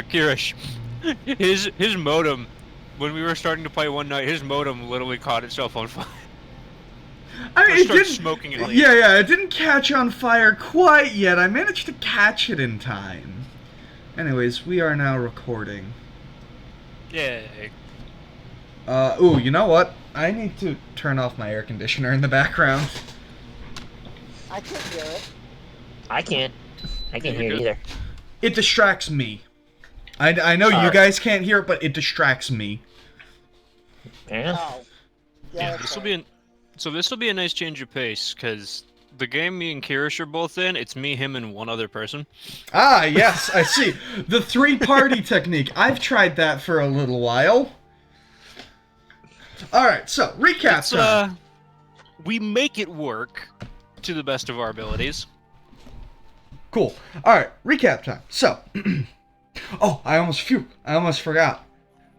Kirish, his modem, when we were starting to play one night, his modem literally caught itself on fire. I mean, It started smoking at least. Yeah, it didn't catch on fire quite yet. I managed to catch it in time. Anyways, we are now recording. Yay. Ooh, you know what? I need to turn off my air conditioner in the background. I can't hear it. I can't hear it either. It distracts me. I know you guys can't hear it, but it distracts me. Yeah. Oh. Yeah, this will be a nice change of pace, because the game me and Kirish are both in, it's me, him, and one other person. Ah, yes, I see. The three-party technique. I've tried that for a little while. Alright, so, recap time. We make it work to the best of our abilities. Cool. Alright, recap time. So, oh, I almost forgot.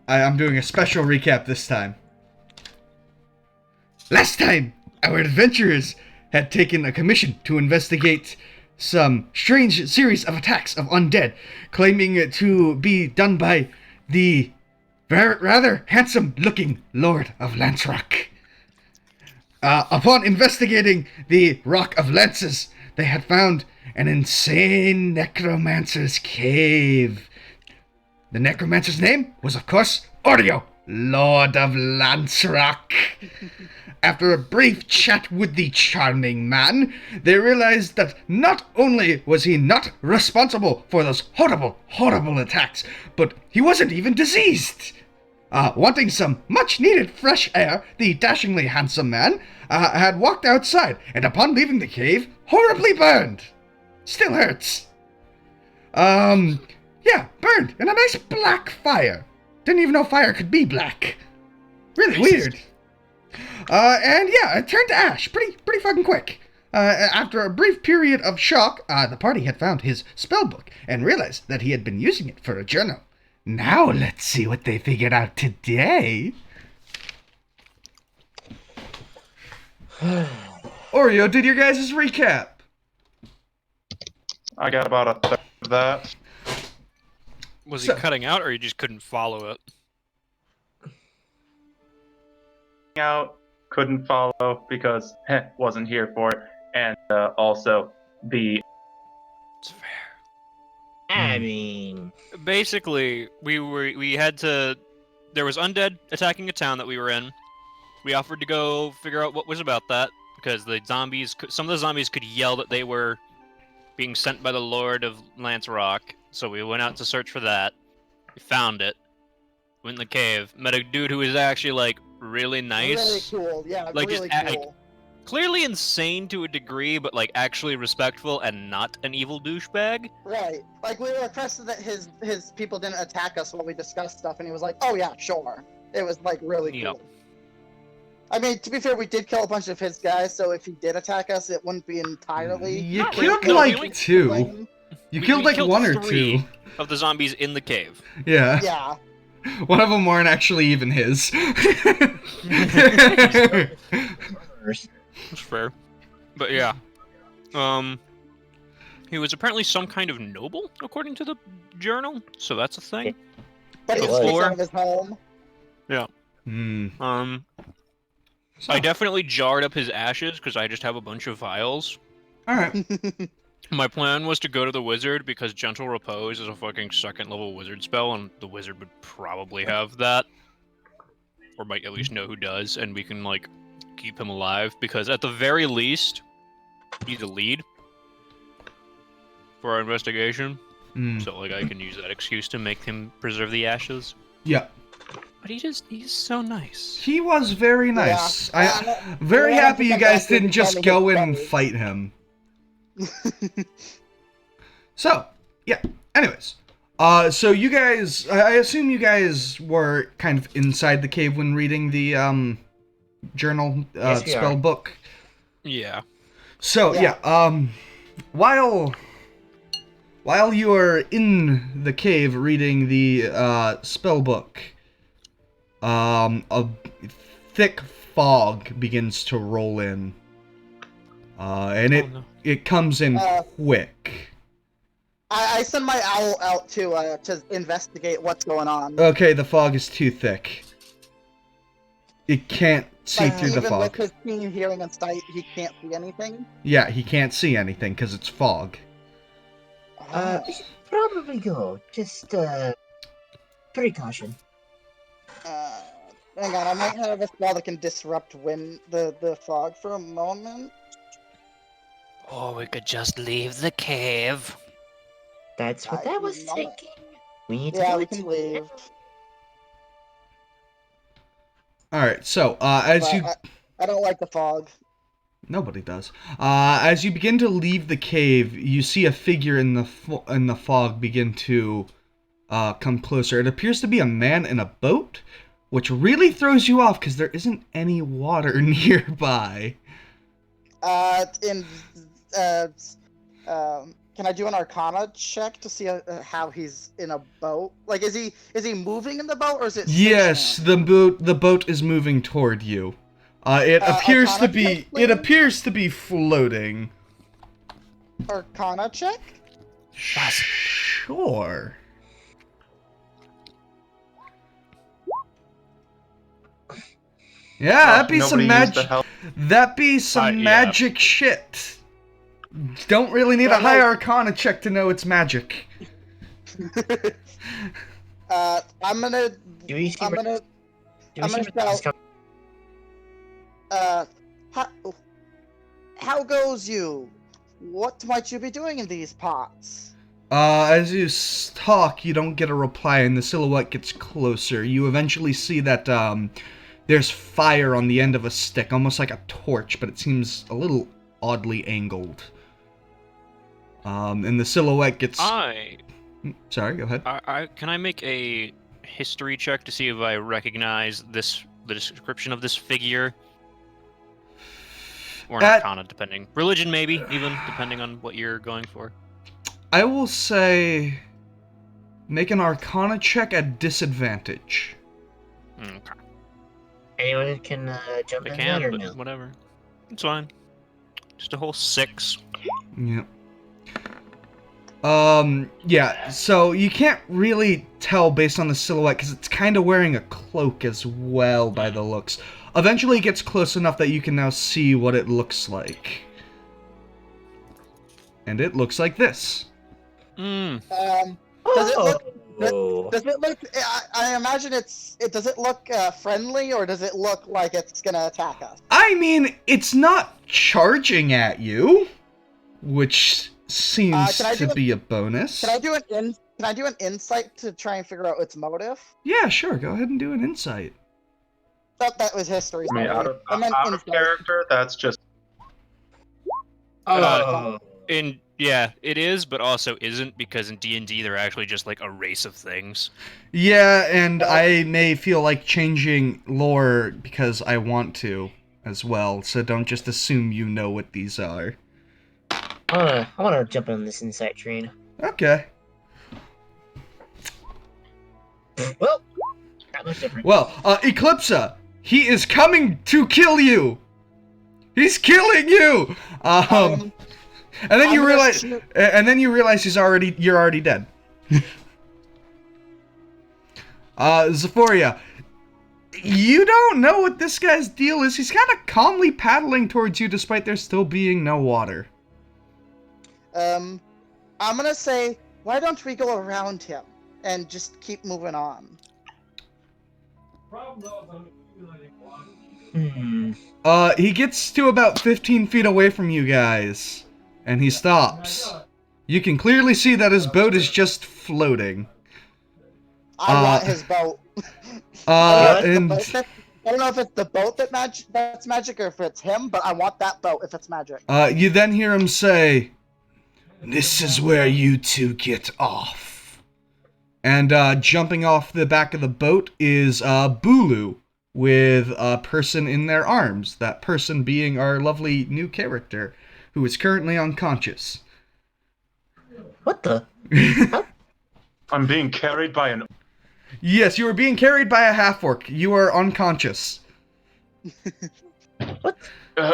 I'm doing a special recap this time. Last time, our adventurers had taken a commission to investigate some strange series of attacks of undead, claiming it to be done by the rather handsome-looking Lord of Lancerock. Upon investigating the Rock of Lances, they had found an insane necromancer's cave. The necromancer's name was, of course, Oreo, Lord of Lancerock. After a brief chat with the charming man, they realized that not only was he not responsible for those horrible attacks, but he wasn't even diseased. Wanting some much-needed fresh air, the dashingly handsome man had walked outside, and upon leaving the cave, horribly burned. Still hurts. Yeah, burned in a nice black fire. Didn't even know fire could be black. Really weird. And yeah, it turned to ash pretty fucking quick. After a brief period of shock, the party had found his spellbook and realized that he had been using it for a journal. Now let's see what they figured out today. Oreo, did your guys' recap? I got about a third of that. Was he cutting out, or you just couldn't follow it? Out, couldn't follow because wasn't here for it, and also the. It's fair. I mean, basically, we had to. There was undead attacking a town that we were in. We offered to go figure out what was about that because some of the zombies could yell that they were being sent by the Lord of Lancerock. So we went out to search for that. We found it. Went in the cave. Met a dude who was actually like really nice. Really cool, yeah, like really just, cool. Clearly insane to a degree, but like actually respectful and not an evil douchebag. Right. Like we were impressed that his people didn't attack us while we discussed stuff, and he was like, "Oh yeah, sure." It was like really cool. Yep. I mean, to be fair, we did kill a bunch of his guys, so if he did attack us, it wouldn't be entirely. You Not killed really. like two. You killed like one or two of the zombies in the cave. Yeah. Yeah. One of them weren't actually even his. That's fair. But yeah. He was apparently some kind of noble, according to the journal, so that's a thing. But he was out of his home. Yeah. I definitely jarred up his ashes, because I just have a bunch of vials. Alright. My plan was to go to the wizard, because Gentle Repose is a fucking second-level wizard spell, and the wizard would probably have that. Or might at least know who does, and we can, like, keep him alive, because at the very least, he's a lead for our investigation. So, like, I can use that excuse to make him preserve the ashes. Yeah. But he's so nice. He was very nice. Yeah. I'm very happy you guys didn't just go in and fight him. So, yeah. Anyways. So you guys, I assume you guys were kind of inside the cave when reading the, journal, spell book. Yeah. So, yeah, while you are in the cave reading the, spell book, a thick fog begins to roll in. And it comes in quick. I send my owl out to investigate what's going on. Okay, the fog is too thick. It can't see Like, through the even with fog. his keen hearing and sight, he can't see anything. Yeah, he can't see anything because it's fog. We should probably go. Just, precaution. Hang on, I might have a spell that can disrupt the fog for a moment. Or we could just leave the cave. That's what I was No. thinking. We need to Yeah, go we into can leave. Alright, so, as But you... I don't like the fog. Nobody does. As you begin to leave the cave, you see a figure in the fog begin to come closer. It appears to be a man in a boat, which really throws you off because there isn't any water nearby. Can I do an Arcana check to see how he's in a boat? Like, is he moving in the boat, or is it? Yes, stationary? the boat is moving toward you. It appears to Arcana be check, please? floating. Arcana check. Sure. Yeah, that'd be some Nobody used the magic. help. That'd be some Yeah. magic shit. Don't really need Yeah, a high no. Arcana check to know it's magic. I'm gonna. Do we see I'm where, gonna. do we I'm see gonna where this is tell- coming? How goes you? What might you be doing in these parts? As you talk, you don't get a reply, and the silhouette gets closer. You eventually see that, there's fire on the end of a stick, almost like a torch, but it seems a little oddly angled. And the silhouette gets... Sorry, go ahead. Can I make a history check to see if I recognize the description of this figure? Or an Arcana, depending. Religion, maybe, even, depending on what you're going for. I will say... Make an Arcana check at disadvantage. Okay. Anyone can jump I in can, that or but no? whatever. It's fine. Just a whole 6. Yep. Yeah, so you can't really tell based on the silhouette, because it's kind of wearing a cloak as well by the looks. Eventually it gets close enough that you can now see what it looks like. And it looks like this. Mm. Does it look? Oh. Does it look? I imagine does it look friendly, or does it look like it's gonna attack us? I mean, it's not charging at you, which seems can I do to a- be a bonus. Can I do an insight to try and figure out its motive? Yeah, sure, go ahead and do an insight. That was history. I mean, sorry. out I meant of insight. character, that's just Oh. Yeah, it is, but also isn't, because in D&D they're actually just like a race of things. Yeah, and I may feel like changing lore because I want to as well, so don't just assume you know what these are. I wanna jump on this insight train. Okay. Well, not much different. Well, Eclipsa, he is coming to kill you! He's killing you! And then you I'm gonna realize, shoot- you're already dead. Zephoria, you don't know what this guy's deal is. He's kind of calmly paddling towards you despite there still being no water. I'm gonna say, why don't we go around him and just keep moving on? He gets to about 15 feet away from you guys, and he stops. You can clearly see that his boat is just floating. I want his boat. And I don't know if it's the boat that's magic or if it's him, but I want that boat if it's magic. you then hear him say, "This is where you two get off." And jumping off the back of the boat is Bulu with a person in their arms. That person being our lovely new character, who is currently unconscious. What the? I'm being carried by an. Yes, you are being carried by a half-orc. You are unconscious.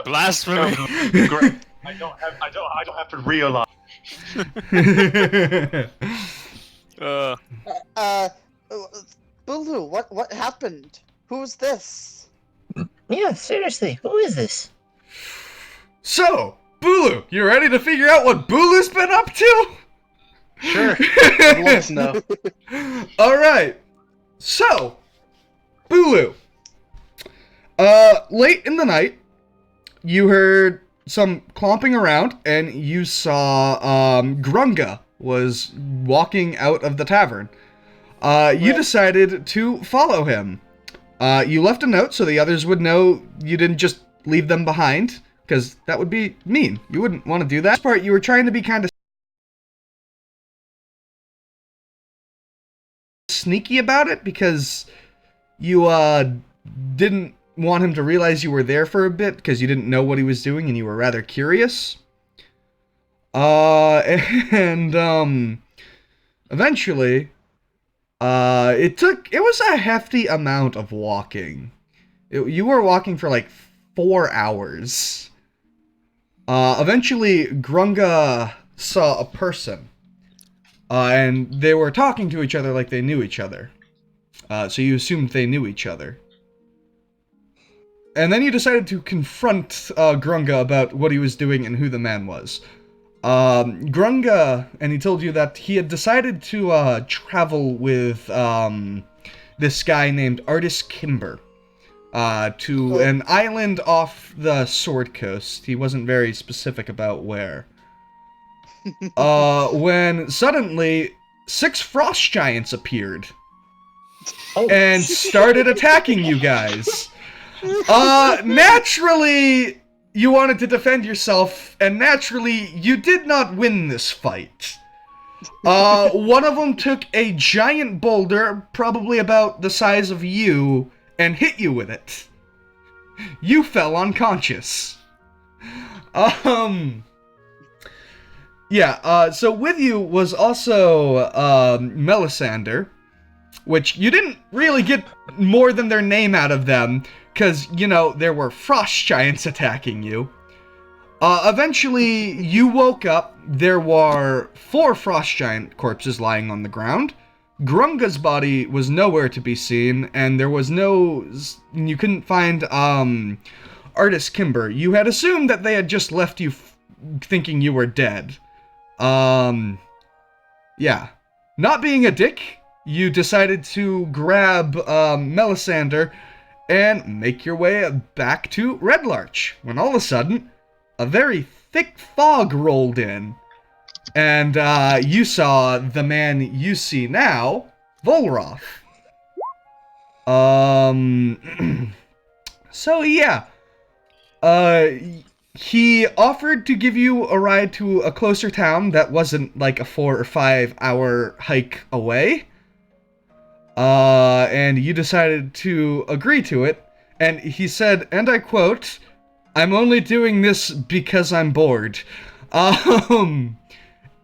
Blasphemy! Great. I don't have to realize. Uh, Uh, Bulu, what happened? Who's this? Yeah, seriously, who is this? So, Bulu, you ready to figure out what Bulu's been up to? Sure. Let us know. Alright. So, Bulu. Late in the night, you heard some clomping around, and you saw, Grunga was walking out of the tavern. You decided to follow him. You left a note so the others would know you didn't just leave them behind, because that would be mean. You wouldn't want to do that. This part, you were trying to be kind of sneaky about it, because you, didn't want him to realize you were there for a bit, because you didn't know what he was doing, and you were rather curious. Eventually, it was a hefty amount of walking. You were walking for like 4 hours. Eventually, Grunga saw a person. And they were talking to each other like they knew each other. So you assumed they knew each other. And then you decided to confront Grunga about what he was doing and who the man was. Grunga, and he told you that he had decided to travel with this guy named Artist Kimber to an island off the Sword Coast. He wasn't very specific about where. When suddenly 6 frost giants appeared and started attacking you guys. Naturally, you wanted to defend yourself, and naturally, you did not win this fight. One of them took a giant boulder, probably about the size of you, and hit you with it. You fell unconscious. So with you was also, Melisandre, which you didn't really get more than their name out of them, because, you know, there were frost giants attacking you. Eventually, you woke up, there were 4 frost giant corpses lying on the ground. Grunga's body was nowhere to be seen, and there was you couldn't find, Artist Kimber. You had assumed that they had just left you thinking you were dead. Yeah. Not being a dick, you decided to grab, Melisandre and make your way back to Red Larch, when all of a sudden, a very thick fog rolled in, and you saw the man you see now, Volroth. So yeah, he offered to give you a ride to a closer town that wasn't like a 4 or 5 hour hike away. And you decided to agree to it, and he said, and I quote, "I'm only doing this because I'm bored." And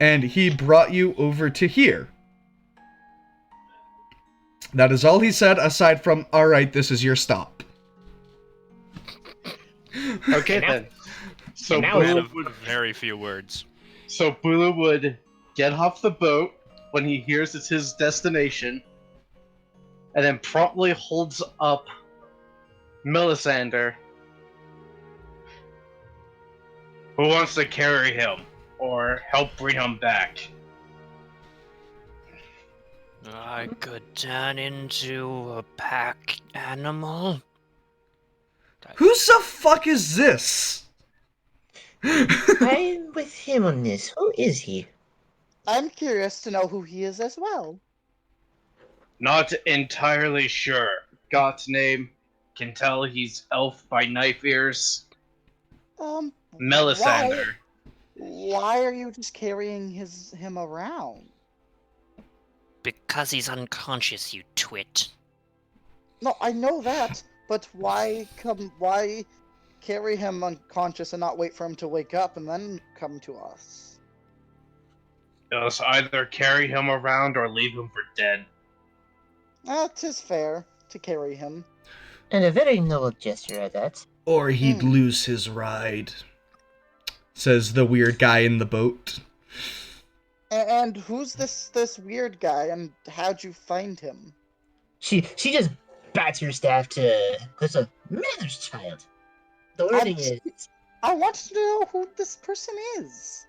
he brought you over to here. That is all he said, aside from, "Alright, this is your stop." Okay then. So now man Bulu of very few words. would get off the boat when he hears it's his destination, and then promptly holds up Melisandre. Who wants to carry him or help bring him back? I could turn into a pack animal. Who's the fuck is this? I'm with him on this. Who is he? I'm curious to know who he is as well. Not entirely sure. Got name. Can tell he's elf by knife ears. Melisandre. Why are you just carrying him around? Because he's unconscious, you twit. No, I know that, but why carry him unconscious and not wait for him to wake up and then come to us? Just either carry him around or leave him for dead. It is fair to carry him. And a very noble gesture at that. Or he'd lose his ride, says the weird guy in the boat. And who's this weird guy, and how'd you find him? She just bats her staff to Cliff's a mother's child. The wording is I want to know who this person is.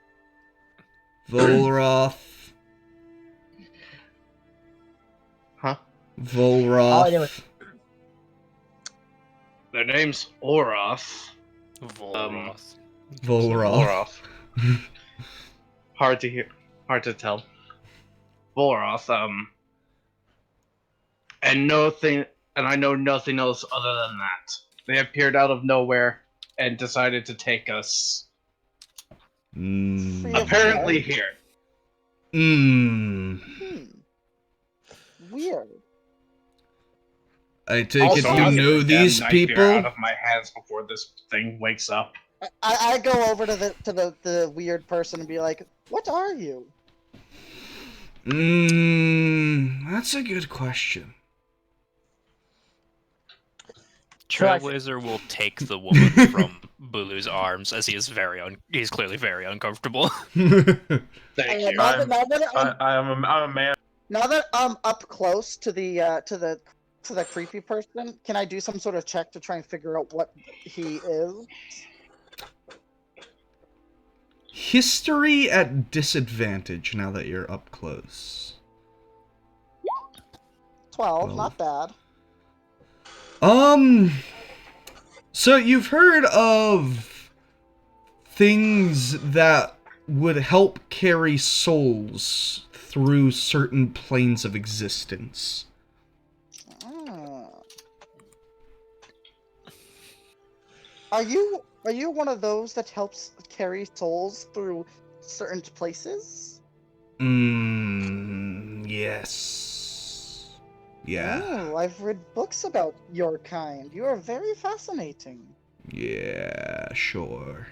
Volroth. Huh? all I know is Volroth. Their name's Oroth. Volroth. Volroth. Hard to hear, hard to tell. Volroth, and I know nothing else other than that. They appeared out of nowhere and decided to take us. Free of Apparently charge? here. Weird. I take Also, it I'll you get know the these damn nightmare people? out of my hands before this thing wakes up. I go over to the weird person and be like, "What are you?" That's a good question. Trailblazer will take the woman from Bulu's arms as he is he's clearly very uncomfortable. Thank you. Now that I'm a man. I'm up close to the creepy person, can I do some sort of check to try and figure out what he is? History at disadvantage now that you're up close. 12, not bad. So you've heard of things that would help carry souls through certain planes of existence. Ah. Are you one of those that helps carry souls through certain places? Yes. Yeah. Oh, I've read books about your kind. You are very fascinating. Yeah, sure.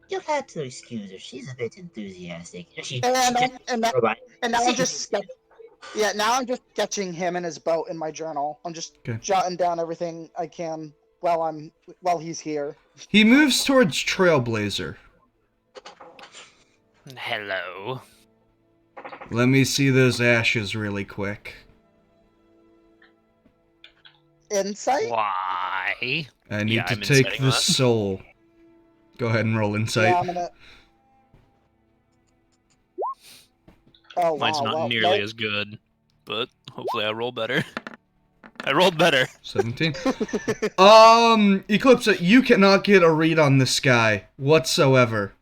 you'll have to excuse her. She's a bit enthusiastic. And Robot. now I'm just now I'm just sketching him in his boat in my journal. I'm just Okay. jotting down everything I can while he's here. He moves towards Trailblazer. Hello. Let me see those ashes really quick. Insight? Why? I need Yeah, to I'm take inciting the that. soul. Go ahead and roll insight. Yeah, I'm gonna. Oh Mine's wow! not well, nearly nope. as good, but hopefully I roll better. I rolled better. 17. Eclipse, you cannot get a read on this guy whatsoever.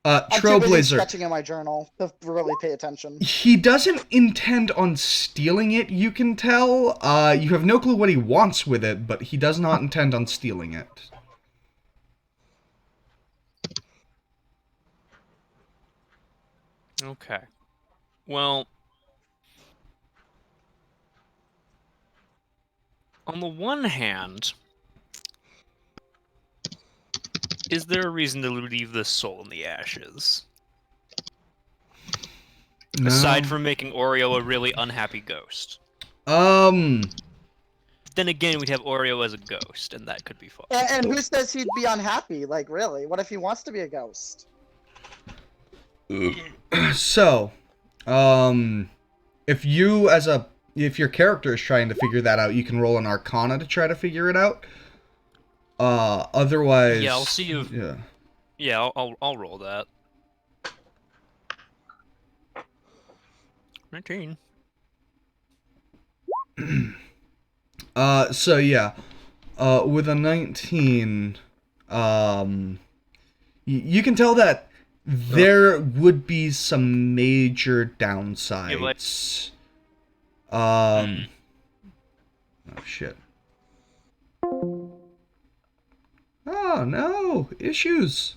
I'm too busy Trailblazer, sketching in my journal to really pay attention. he doesn't intend on stealing it, you can tell. You have no clue what he wants with it, but he does not intend on stealing it. Okay. Well, on the one hand, is there a reason to leave the soul in the ashes? No. Aside from making Oreo a really unhappy ghost. Um, Then again, we'd have Oreo as a ghost, and that could be fun. And who says he'd be unhappy? Like, really? What if he wants to be a ghost? so, if your character is trying to figure that out, you can roll an Arcana to try to figure it out. Otherwise, Yeah, I'll see if. Yeah. Yeah, I'll roll that. 19. So yeah, with a 19, you can tell that there would be some major downsides. Oh shit. Oh no, issues.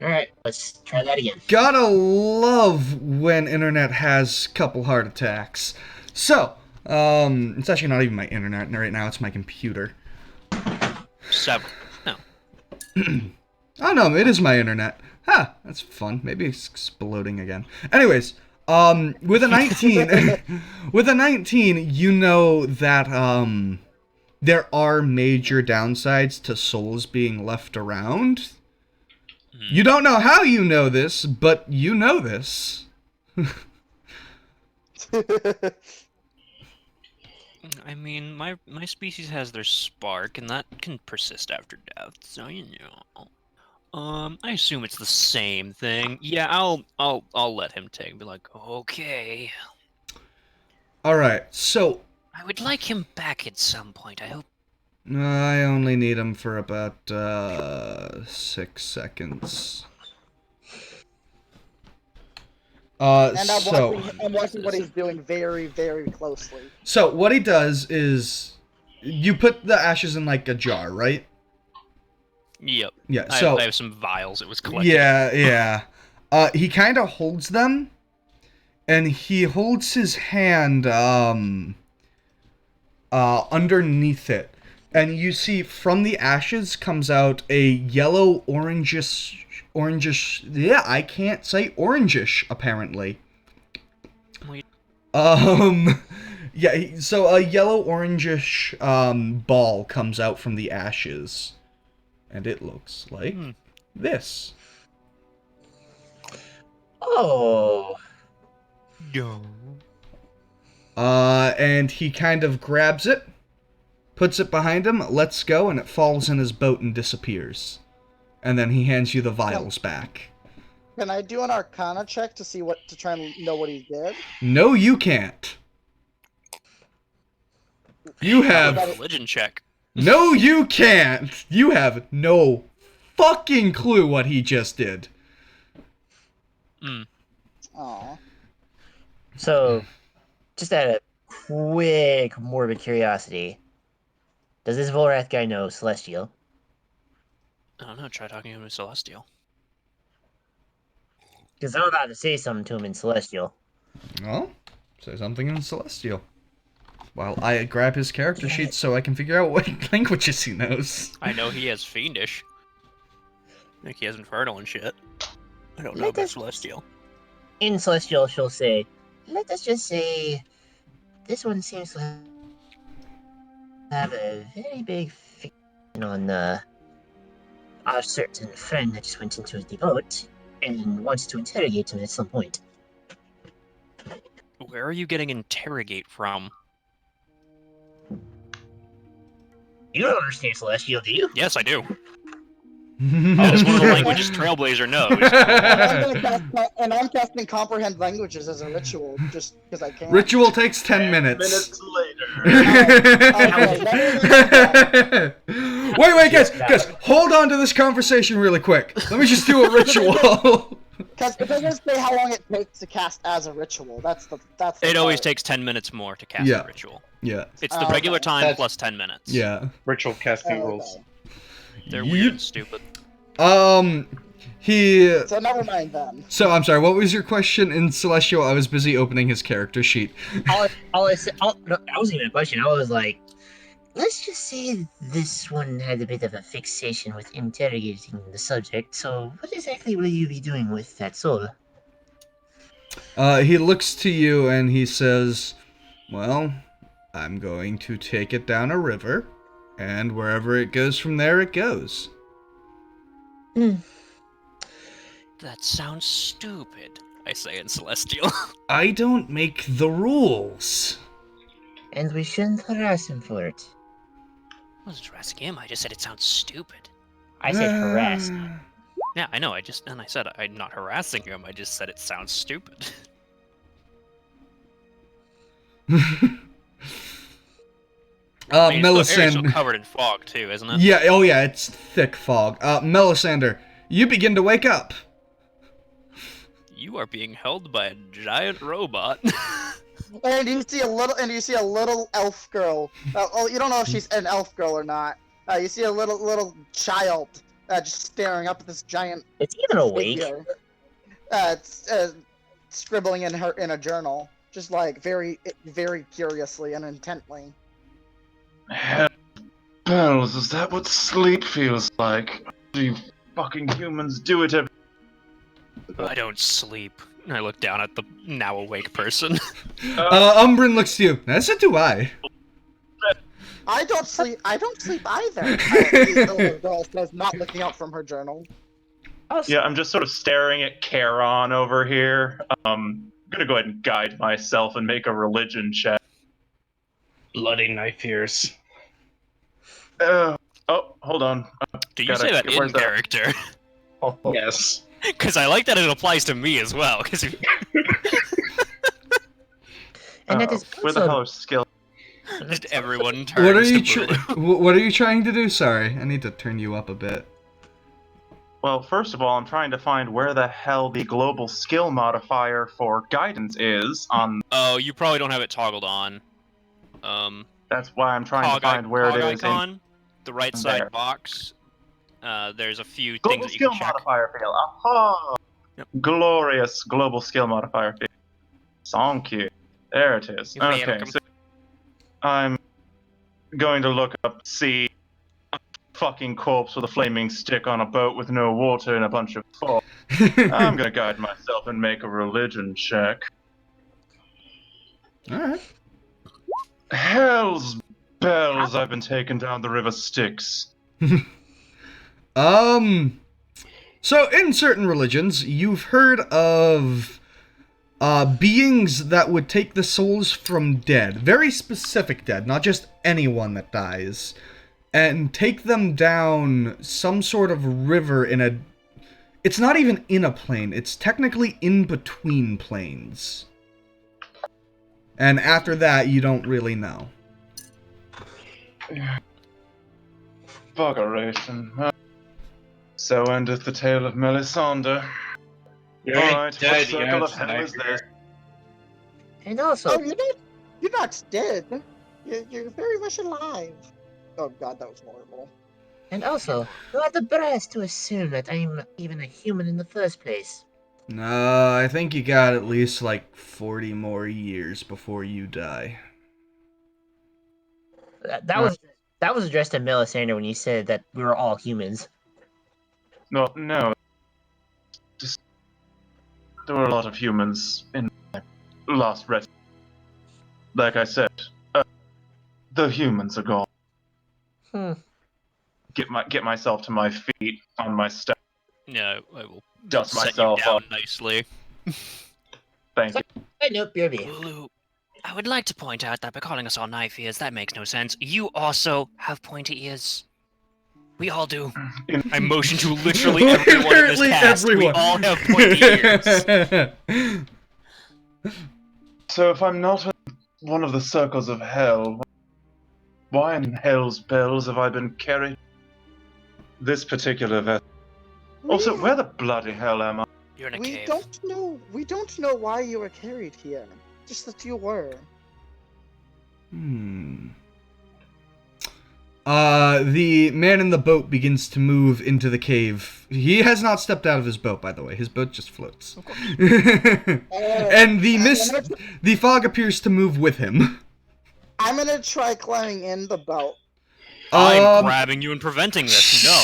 Alright, let's try that again. Gotta love when internet has couple heart attacks. So, it's actually not even my internet right now, it's my computer. 7. No. Oh no, it is my internet. Huh, that's fun. Maybe it's exploding again. Anyways, With a 19, with a 19, you know that there are major downsides to souls being left around. You don't know how you know this, but you know this. I mean, my species has their spark, and that can persist after death. So you know. I assume it's the same thing. Yeah, I'll let him take. Be like, okay. All right, so I would like him back at some point. I hope. I only need him for about 6 seconds. And So I'm watching what he's doing very, very closely. so what he does is you put the ashes in like a jar, right? Yep. Yeah. I So have some vials. It was collected. yeah. He kind of holds them, and he holds his hand underneath it, and you see from the ashes comes out a yellow orangish. Yeah, I can't say orangish apparently. Wait. Yeah. So a yellow orangish ball comes out from the ashes, and it looks like this. Oh. No. And he kind of grabs it, puts it behind him, lets go, and it falls in his boat and disappears. And then he hands you the vials back. Can I do an Arcana check to see to try and know what he did? No, you can't. You How about a have... religion check. No, you can't! You have no fucking clue what he just did. Aw. So, just out of quick morbid curiosity, does this Volrath guy know Celestial? I don't know. Try talking to him in Celestial. Because I'm about to say something to him in Celestial. Well, say something in Celestial. While I grab his character sheet so I can figure out what languages he knows. I know he has Fiendish. I think he has Infernal and shit. I don't know Let about us- Celestial. In Celestial, she'll say, let us just say, this one seems to have a very big fixation on our certain friend that just went into the boat and wants to interrogate him at some point. Where are you getting interrogate from? You don't understand Celestial, do you? Yes, I do. That is one of the languages Trailblazer knows. And I'm casting Comprehend Languages as a ritual, just because I can. Ritual takes 10 minutes. Minutes later. Wait, guys, hold on to this conversation really quick. Let me just do a ritual. Because it doesn't say how long it takes to cast as a ritual. That's the It always part. takes 10 minutes more to cast Yeah. a ritual. Yeah, It's the Okay. regular time That's- plus 10 minutes. yeah. Ritual casting Oh, rules. okay. They're weird and stupid. He... So never mind then. So, I'm sorry, what was your question in Celestial? I was busy opening his character sheet. No, that wasn't even a question. I was like, let's just say this one had a bit of a fixation with interrogating the subject, so what exactly will you be doing with that soul? He looks to you and he says, well, I'm going to take it down a river, and wherever it goes from there, it goes. That sounds stupid, I say in Celestial. I don't make the rules. And we shouldn't harass him for it. I wasn't harassing him, I just said it sounds stupid. I said harass. Yeah, I know, I said I'm not harassing him, I just said it sounds stupid. I mean, it's still Melisandre. covered in fog too, isn't it? Yeah, oh yeah, it's thick fog. Melisandre, you begin to wake up. You are being held by a giant robot. And you see a little elf girl. You don't know if she's an elf girl or not. You see a little child just staring up at this giant It's even awake. figure. Scribbling in a journal, just like very curiously and intently. Bells, is that what sleep feels like? Do you fucking humans do it every... I don't sleep. And I look down at the now awake person. Umbrin looks to you. As do I. I don't sleep either. The little girl says, not looking up from her journal. Yeah, I'm just sort of staring at Charon over here. I'm gonna go ahead and guide myself and make a religion check. Bloody knife ears. Oh, hold on. Do you say that in where's that? character? Yes. Because I like that it applies to me as well. Because And that is where the also hell are skill? just everyone turns What are you to Bulu. what are you trying to do? Sorry, I need to turn you up a bit. Well, first of all, I'm trying to find where the hell the global skill modifier for guidance is on. Oh, you probably don't have it toggled on. That's why I'm trying to find where it cog is. icon, the right side there. box. There's a few Global things that you skill can check. modifier field. Aha! Yep. Glorious global skill modifier field. Thank you. There it is. You're Okay, welcome. so I'm going to look up, see a fucking corpse with a flaming stick on a boat with no water and a bunch of fog. I'm gonna guide myself and make a religion check. Alright. Hell's bells, I've been taken down the river Styx. So in certain religions, you've heard of beings that would take the souls from dead, very specific dead, not just anyone that dies, and take them down some sort of river in a... It's not even in a plane, it's technically in between planes. And after that, you don't really know. Buggeration. So endeth the tale of Melisandre. Alright, what circle of hell is this? and also Oh, you're not dead. You're very much alive. Oh god, that was horrible. you have the brass to assume that I'm even a human in the first place. No, I think you got at least like 40 more years before you die. That was addressed to Melisandre when you said that we were all humans. No. Just, there were a lot of humans in my last rest. Like I said, the humans are gone. Get myself to my feet on my step. Yeah, I will Dust set myself you down up. nicely. Thank you. I know, BRB. Bulu, I would like to point out that by calling us all knife ears, that makes no sense. You also have pointy ears. We all do. I motion to literally everyone in this Literally cast. We everyone. all have pointy ears. So if I'm not in one of the circles of hell, why in hell's bells have I been carried this particular vessel? Also, where the bloody hell am I? You're in a We cave. don't know why you were carried here. Just that you were. The man in the boat begins to move into the cave. He has not stepped out of his boat, by the way. His boat just floats. And the fog appears to move with him. I'm gonna try climbing in the boat. I'm grabbing you and preventing this. No.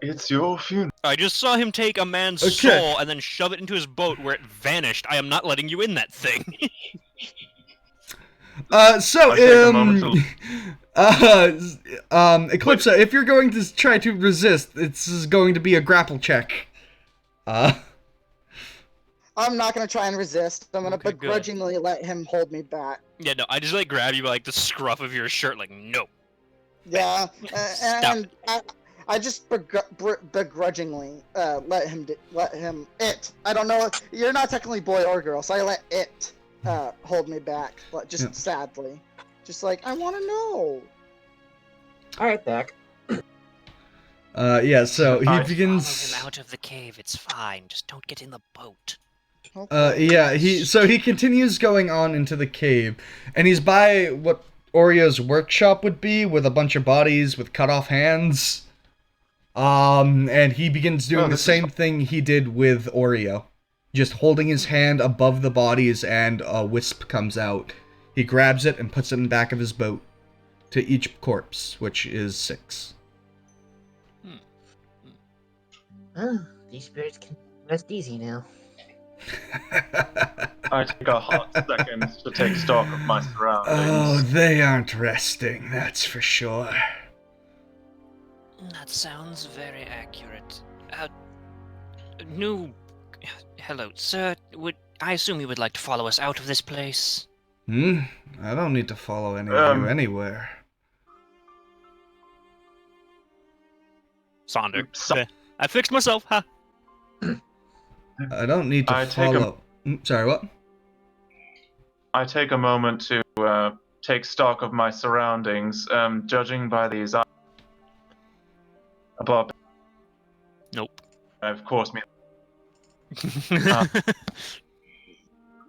It's your funeral. I just saw him take a man's Okay. soul and then shove it into his boat where it vanished. I am not letting you in that thing. So, I take a moment Eclipse, if you're going to try to resist, this is going to be a grapple check. I'm not gonna try and resist. I'm gonna Okay, good. begrudgingly let him hold me back. Yeah, no, I just like grab you by like the scruff of your shirt, like no. Yeah, Stop. and I just begrudgingly let him. I don't know. You're not technically boy or girl, so I let it hold me back. Just Yeah. sadly, just like I want to know. Alright, back. Yeah, so he Alright. Follow begins... him out of the cave. It's fine. Just don't get in the boat. Yeah, he continues going on into the cave, and he's by what Oreo's workshop would be, with a bunch of bodies with cut off hands. And he begins doing the same thing he did with Oreo. Just holding his hand above the bodies, and a wisp comes out. He grabs it and puts it in the back of his boat to each corpse, which is 6. The These spirits can rest easy now. I take a hot second to take stock of my Oh, surroundings. they aren't resting, that's for sure. That sounds very accurate. New. Hello, sir. I assume you would like to follow us out of this place? I don't need to follow any of you anywhere. Sonder. So- Okay. I fixed myself, huh? I don't need to I take 'em- follow... Sorry, what? I take a moment to take stock of my surroundings. Judging by these above, Nope. of course,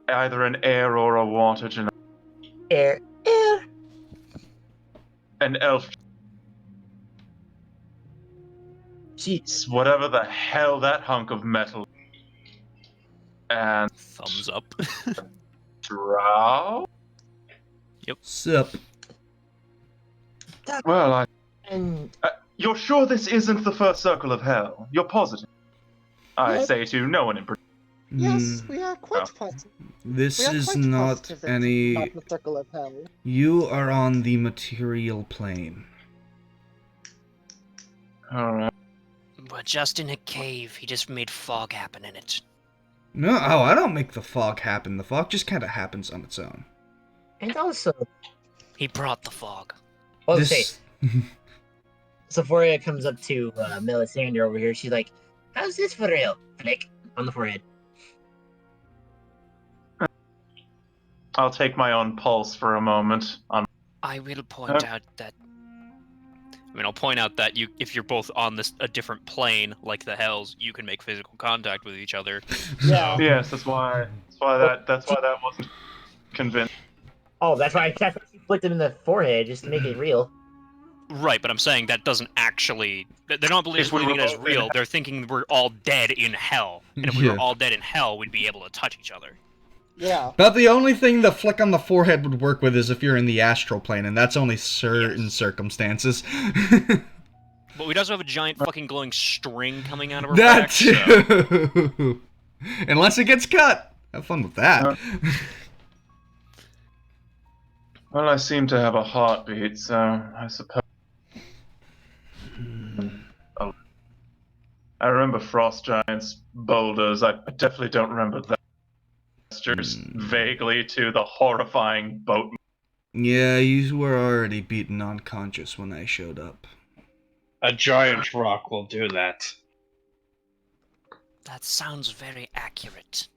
either an air or a water generator. Air. An elf. Jeez. Whatever the hell that hunk of metal. And Thumbs up. drow? Sup? Well, And you're sure this isn't the first circle of hell? You're positive? I Yes. say to no one in particular. Yes, Hmm, we are quite positive. This We are is quite not positive it's any... not the circle of hell. You are on the material plane. Alright. We're just in a cave. He just made fog happen in it. No, oh, I don't make the fog happen. The fog just kind of happens on its own. also, He brought the fog. well, This... Sephoria comes up to Melisandre over here. She's like, "How's this for real?" Flick on the forehead. I'll take my own pulse for a moment. I will point out that I'll point out that if you're both on a different plane, like the Hells, you can make physical contact with each other. Yeah. Yes, that's why that wasn't convinced. Oh, that's why she flicked him in the forehead just to make it real. Right, but I'm saying that doesn't actually... They're not If we believing it were as both in real. They're thinking we're all dead in hell. And if we Yeah. were all dead in hell, we'd be able to touch each other. Yeah. But the only thing the flick on the forehead would work with is if you're in the astral plane, and that's only certain circumstances. But we also have a giant fucking glowing string coming out of our That back, so... too! Unless it gets cut! Have fun with that. Well, I seem to have a heartbeat, so I suppose. I remember frost giants, boulders. I definitely don't remember that. Gestures vaguely to the horrifying boat. Yeah, you were already beaten unconscious when I showed up. A giant rock will do that. that sounds very accurate.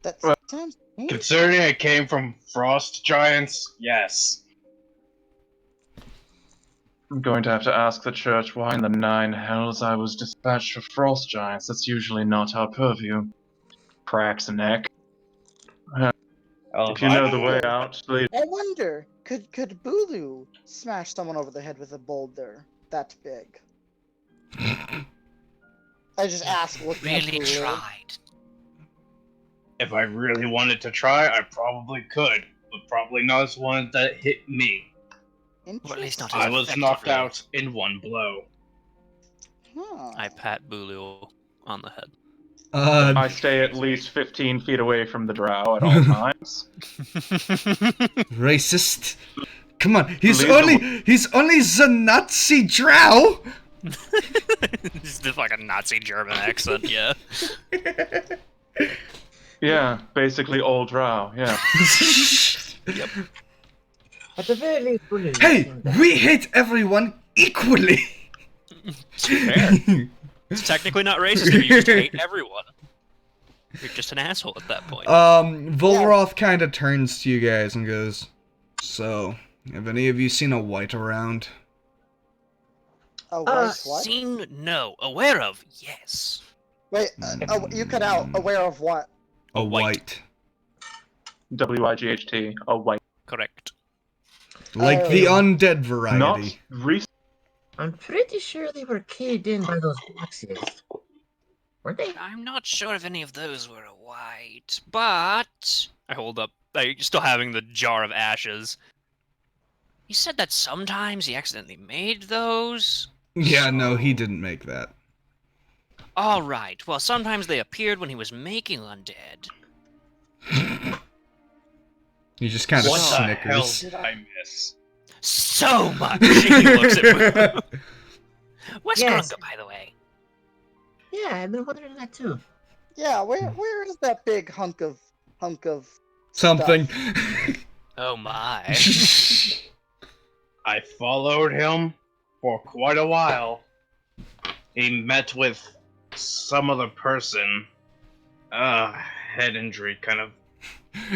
That Well- sounds. Considering it came from frost giants, yes. I'm going to have to ask the church why in the nine hells I was dispatched for frost giants. That's usually not our purview. Cracks a neck. If you know the way out, please. I wonder, could Bulu smash someone over the head with a boulder that big? I just asked, looking at Really Bulu. tried. If I really wanted to try, I probably could, but probably not as one that hit me. Or at least not Interesting. I as was knocked effectively. out in one blow. Huh. I pat Bulu on the head. I stay at least 15 feet away from the drow at all times. Racist. Come on, he's Leave only the Nazi drow! This is the fucking Nazi German accent, yeah. Yeah, basically all drow, yeah. At the very least, Bulu Hey, seemed to- we hate everyone equally! Fair. It's technically not racist if you just hate everyone. You're just an asshole at that point. Volroth kind of turns to you guys and goes, "So, have any of you seen a white around?" A white what? Seen? No. Aware of? Yes. Wait, you cut out. Aware of what? A white. WIGHT, a white. Correct. Like the Oh. undead variety. Not recent. I'm pretty sure they were caved in by those boxes. Weren't they? I'm not sure if any of those were white, but I hold up, still having the jar of ashes. he said that sometimes he accidentally made those. Yeah, no, he didn't make that. All right. Well, sometimes they appeared when he was making undead. He just kind of What the hell snickers. did I miss? So much. He looks at me. What's Yes. Grunga, by the way? Yeah, I've been wondering that too. Yeah, where is that big hunk of Something. stuff? Oh my. I followed him for quite a while. He met with some other person. Head injury kind of.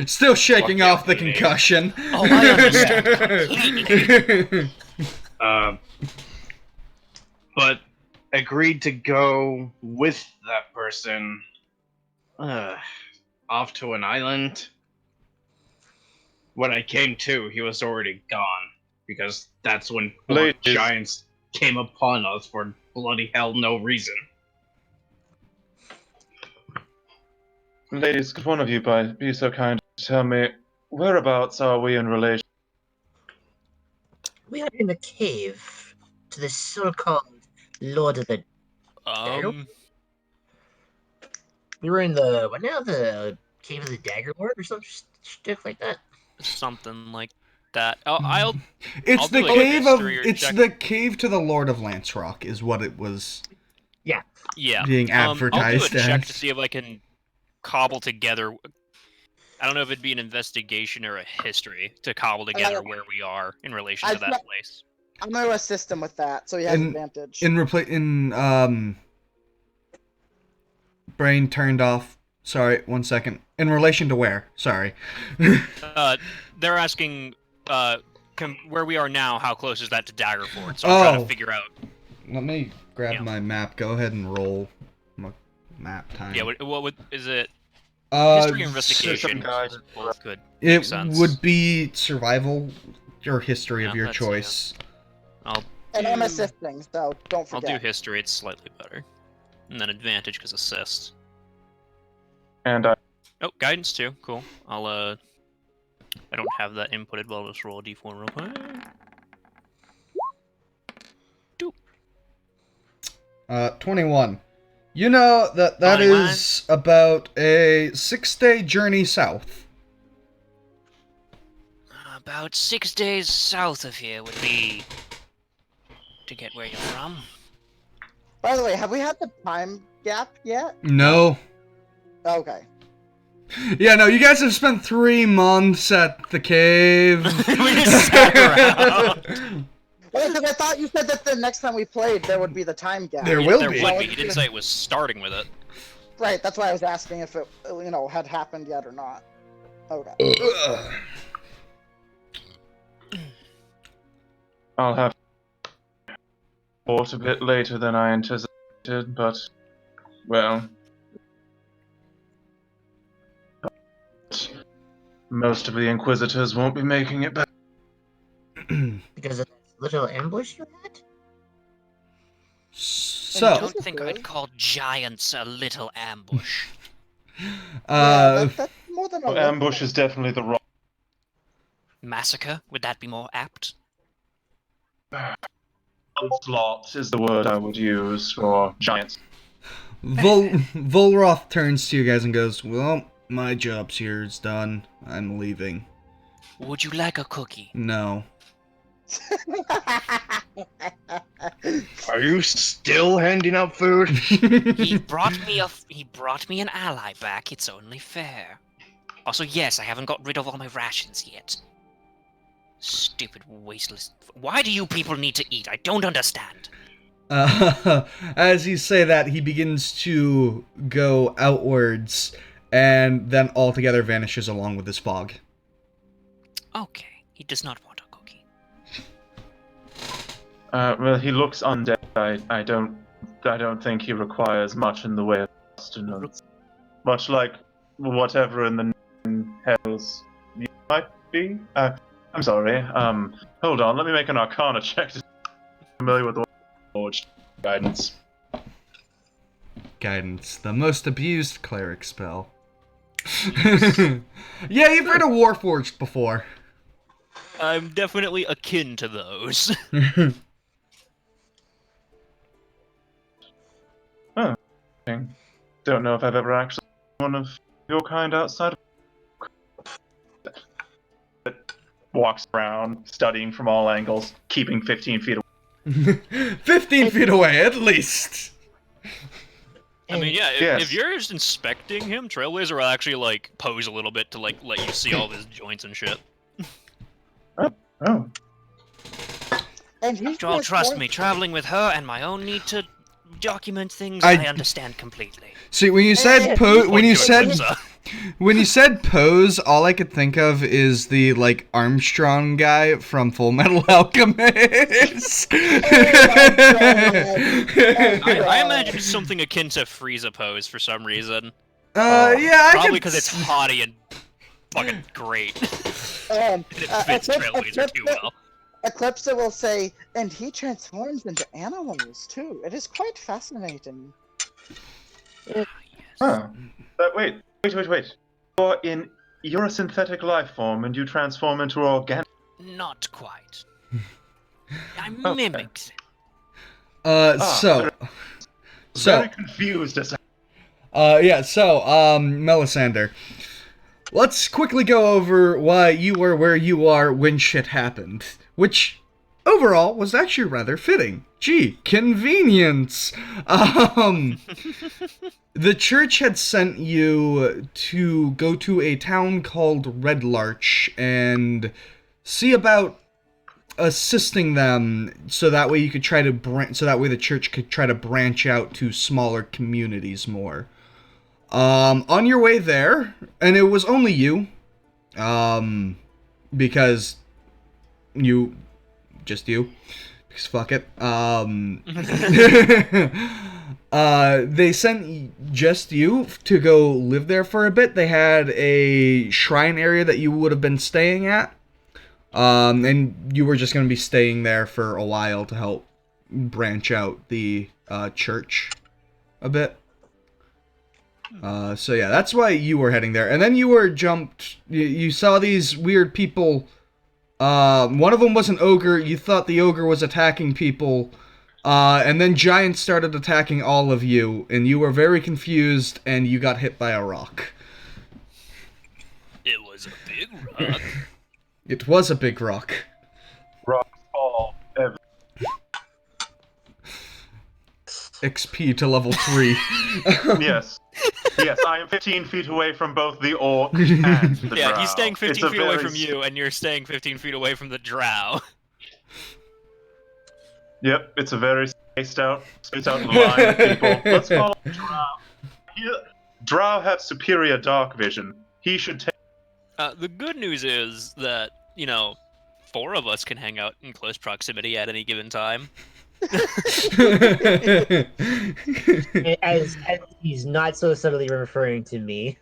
Still shaking Fuck off the yeah, Nate. concussion. Oh, I understand completely. But agreed to go with that person off to an island. When I came to, he was already gone because that's when four Ladies. giants came upon us for bloody hell no reason. Ladies, could one of you be so kind to tell me whereabouts are we in relation? We are in a cave to the so-called Lord of the. We were in the the cave of the Dagger Lord or some shit like that. Something like that. Oh, I'll It's I'll the do a cave of history or it's check. the cave to the Lord of Lance Rock is what it was Yeah. being I'll do a advertised check as. to see if I can cobble together. I don't know if it'd be an investigation or a history to cobble together where we are in relation to that place. I'm gonna assist him with that, so he has advantage. Brain turned off. Sorry, 1 second. In relation to where? Sorry. They're asking where we are now. How close is that to Daggerford? So I'm trying to figure out. Let me grab my map. Go ahead and roll map time. Yeah. What is it? History or investigation? Both good. It sense. would be survival or history of your that's- choice. And I'm assisting, so don't I'll forget. do history. It's slightly better, and then advantage because assist. And Oh, guidance too. Cool. I don't have that inputted, but I'll just roll a d4 real quick. 21. You know that 21. is about a 6-day journey south. About 6 days south of here would be to get where you're from. By the way, have we had the time gap yet? No. Okay. Yeah, no, you guys have spent 3 months at the cave. We just sat around. Well, because I thought you said that the next time we played there would be the time gap. There will There be. would be. He didn't say it was starting with it. Right, that's why I was asking if it, had happened yet or not. Okay. Ugh. I'll have report a bit later than I anticipated, but well, most of the Inquisitors won't be making it back. Because of that little ambush you had? I So, don't think I'd call giants a little ambush. That's more than a Well, ambush is definitely the wrong. Massacre? Would that be more apt? Onslaught is the word I would use for giants. Volroth turns to you guys and goes, "Well, my job's here. It's done. I'm leaving." Would you like a cookie? No. Are you still handing out food? He brought me an ally back. It's only fair. Also, yes, I haven't got rid of all my rations yet. Stupid, wasteless. Why do you people need to eat? I don't understand. As you say that, he begins to go outwards, and then altogether vanishes along with his fog. Okay, he does not want a cookie. Well, he looks undead. I don't think he requires much in the way of sustenance. Much like whatever in the hells you might be. I'm sorry. Hold on. Let me make an Arcana check to be familiar with the Forged guidance. Guidance, the most abused cleric spell. Yeah, you've heard of Warforged before. I'm definitely akin to those. Don't know if I've ever actually seen one of your kind outside of... Walks around, studying from all angles, keeping 15 feet away. 15 feet away, at least. I mean, yeah, Yes. if you're just inspecting him, Trailblazer will actually, like, pose a little bit to, like, let you see all of his joints and shit. Oh. And he's Joel, trust me, traveling with her and my own need to document things, I understand completely. See, when you said when you said pose, all I could think of is the like Armstrong guy from Full Metal Alchemist. I imagine something akin to Frieza pose for some reason. Yeah, Probably because it's haughty and fucking great. And it fits Trailblazer too well. Eclipse will say, and he transforms into animals too. It is quite fascinating. Huh. But wait. You're a synthetic life form and you transform into organic. Not quite. I Okay. mimicked. So Very confused as Melisandre, let's quickly go over why you were where you are when shit happened, which overall was actually rather fitting. Gee, convenience. The church had sent you to go to a town called Red Larch and see about assisting them so that way you could try to so that way the church could try to branch out to smaller communities more. On your way there, and it was only you, because because fuck it, they sent just you to go live there for a bit. They had a shrine area that you would have been staying at, and you were just going to be staying there for a while to help branch out the church a bit. So yeah, that's why you were heading there. And then you were you saw these weird people. One of them was an ogre. You thought the ogre was attacking people. And then giants started attacking all of you. And you were very confused and you got hit by a rock. It was a big rock. It was a big rock. rock fall ever. XP to level 3. Yes. Yes, I am 15 feet away from both the orc and the drow. Yeah, he's staying 15 It's a feet away very from you, and you're staying 15 feet away from the drow. Yep, it's a very spaced out line of people. Let's follow drow. Drow have superior dark vision. He should take... The good news is that, 4 of us can hang out in close proximity at any given time. as he's not so subtly referring to me.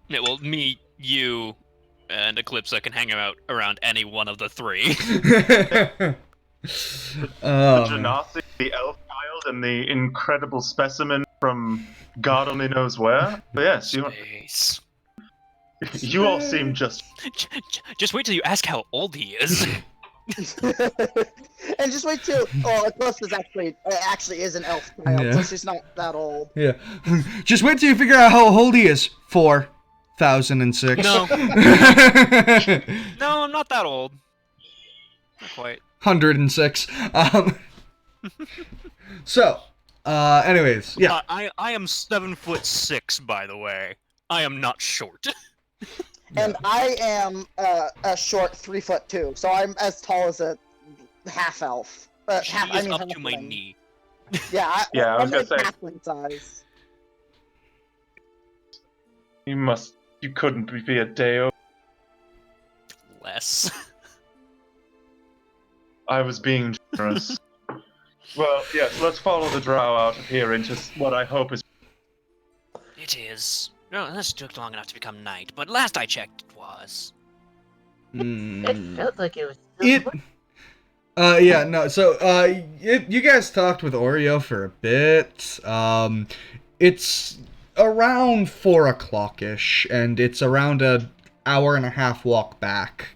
Yeah, well, me, you, and Eclipse can hang out around any one of the 3. The Genasi, the elf child, and the incredible specimen from God only knows where. But yes, Space. you all seem just... Just wait till you ask how old he is. And just wait till Eclipse is actually is an elf child, Yeah. so she's not that old. Yeah. Just wait till you figure out how old he is. 4006. No. No, I'm not that old. Not quite. 106. So, anyways, yeah. I am 7'6", by the way. I am not short. And I am a short 3'2", so I'm as tall as a half elf. She Half, is up to my halfling. knee. Yeah, Yeah, I was I'm gonna like say. halfling size. You couldn't be a Deo. Less. I was being generous. Well, yes, let's follow the drow out of here into what I hope is... It is. No, this took long enough to become night, but last I checked, it was. It felt like it was. It. Yeah, no. So, you guys talked with Oreo for a bit. It's around 4 o'clock-ish, and it's around an hour and a half walk back.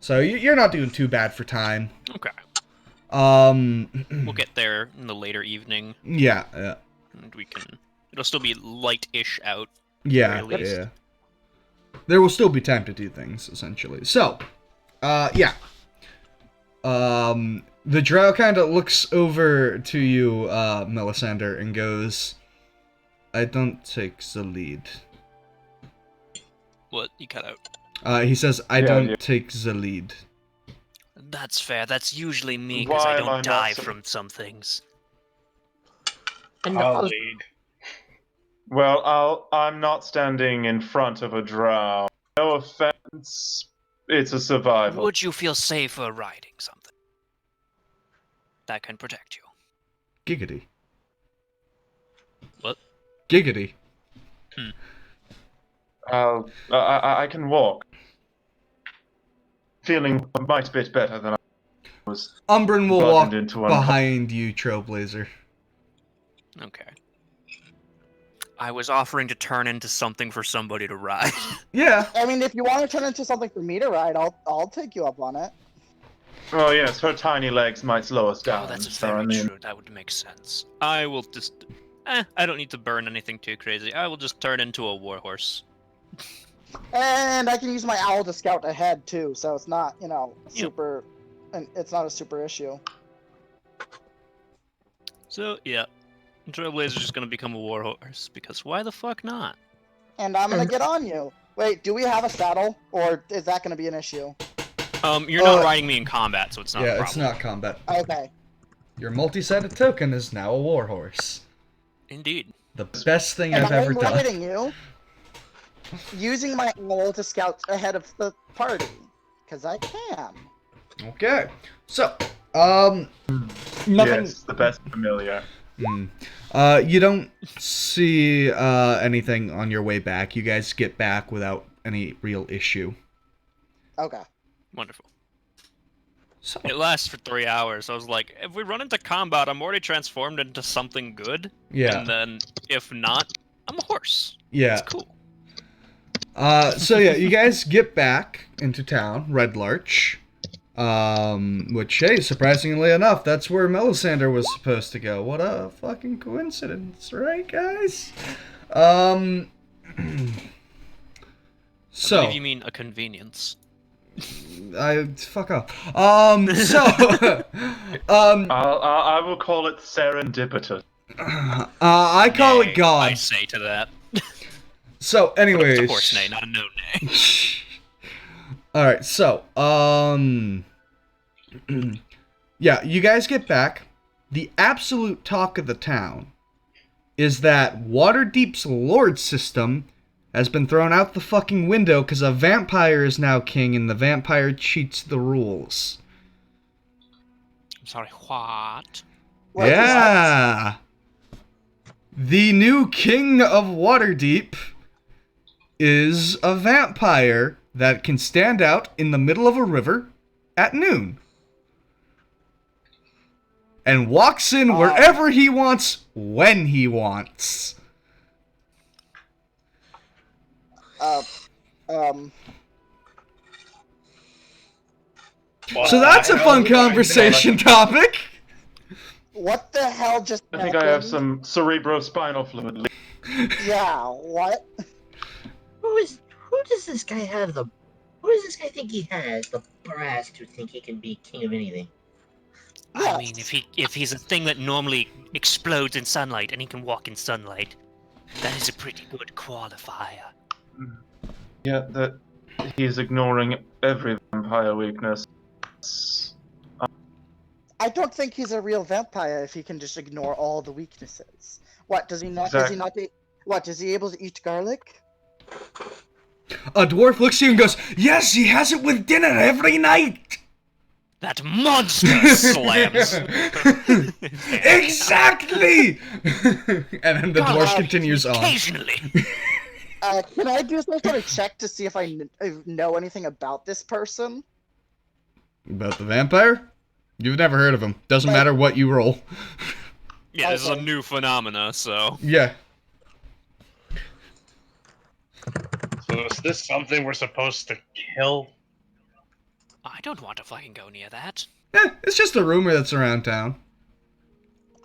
So you're not doing too bad for time. Okay. We'll We'll get there in the later evening. Yeah. and we can. It'll still be light-ish out. Yeah, Very least. yeah. There will still be time to do things, essentially. So, yeah. The drow kind of looks over to you, Melisandre, and goes, I don't take the lead. What? You cut out. He says, I Yeah, don't yeah. take the lead. That's fair. That's usually me because I Why am I don't not die so- from some things. And I'll also, lead. Well, I'm not standing in front of a drow. No offense. It's a survival. Would you feel safer riding something that can protect you? Giggity. What? Giggity. I can walk. Feeling a might bit better than I was. Umbrin will Buttoned walk into one behind you, Trailblazer. Okay. I was offering to turn into something for somebody to ride. Yeah. I mean, if you want to turn into something for me to ride, I'll take you up on it. Oh yes, her tiny legs might slow us down. Oh, that's so, very I mean, true. That would make sense. I will just. I don't need to burn anything too crazy. I will just turn into a warhorse. And I can use my owl to scout ahead too, so it's not, Yep. super, and it's not a super issue. So yeah, Trailblazer's just gonna become a warhorse because why the fuck not? And I'm gonna get on you. Wait, do we have a saddle, or is that gonna be an issue? You're not riding me in combat, so it's not a Yeah, problem. it's not combat. Okay. Your multi-sided token is now a warhorse. Indeed. The best thing And I've ever I'm done. riding you, using my owl to scout ahead of the party, because I can. Okay. So, nothing. yes, the best familiar. You don't see anything on your way back. You guys get back without any real issue. Okay. Wonderful. So, It lasts for 3 hours. I was like, if we run into combat, I'm already transformed into something good. yeah, And then, if not, I'm a horse. yeah. It's cool. So yeah, you guys get back into town, Red Larch. Which, hey, surprisingly enough, that's where Melisandre was supposed to go. What a fucking coincidence, right, guys? I So, believe you mean a convenience. fuck off. So, I will call it serendipitous. I call Nay, it God. I say to that. So, It's anyways. a horse nay, not a no nay. Alright, so, yeah, you guys get back. The absolute talk of the town is that Waterdeep's Lord system has been thrown out the fucking window because a vampire is now king and the vampire cheats the rules. I'm sorry, what? Wait, Yeah! The new king of Waterdeep is a vampire that can stand out in the middle of a river at noon. And walks in wherever he wants, when he wants. So that's a fun conversation topic. What the hell just I happened? think I have some cerebrospinal fluid. Yeah, what? who does this guy have the? Who does this guy think he has the brass to think he can be king of anything? Yeah. I mean, if he's a thing that normally explodes in sunlight and he can walk in sunlight, that is a pretty good qualifier. Yeah, that he's ignoring every vampire weakness. I don't think he's a real vampire if he can just ignore all the weaknesses. What, does he not, does he not, what, is he able to eat garlic? A dwarf looks at you and goes, "Yes, he has it with dinner every night." That monster slams. Exactly. And then the dwarf continues on. Occasionally. Can I do some sort of check to see if I know anything about this person? About the vampire? You've never heard of him. Doesn't matter what you roll. Yeah, this is a Okay. new phenomena, so. Yeah. So is this something we're supposed to kill? I don't want to fucking go near that. It's just a rumor that's around town.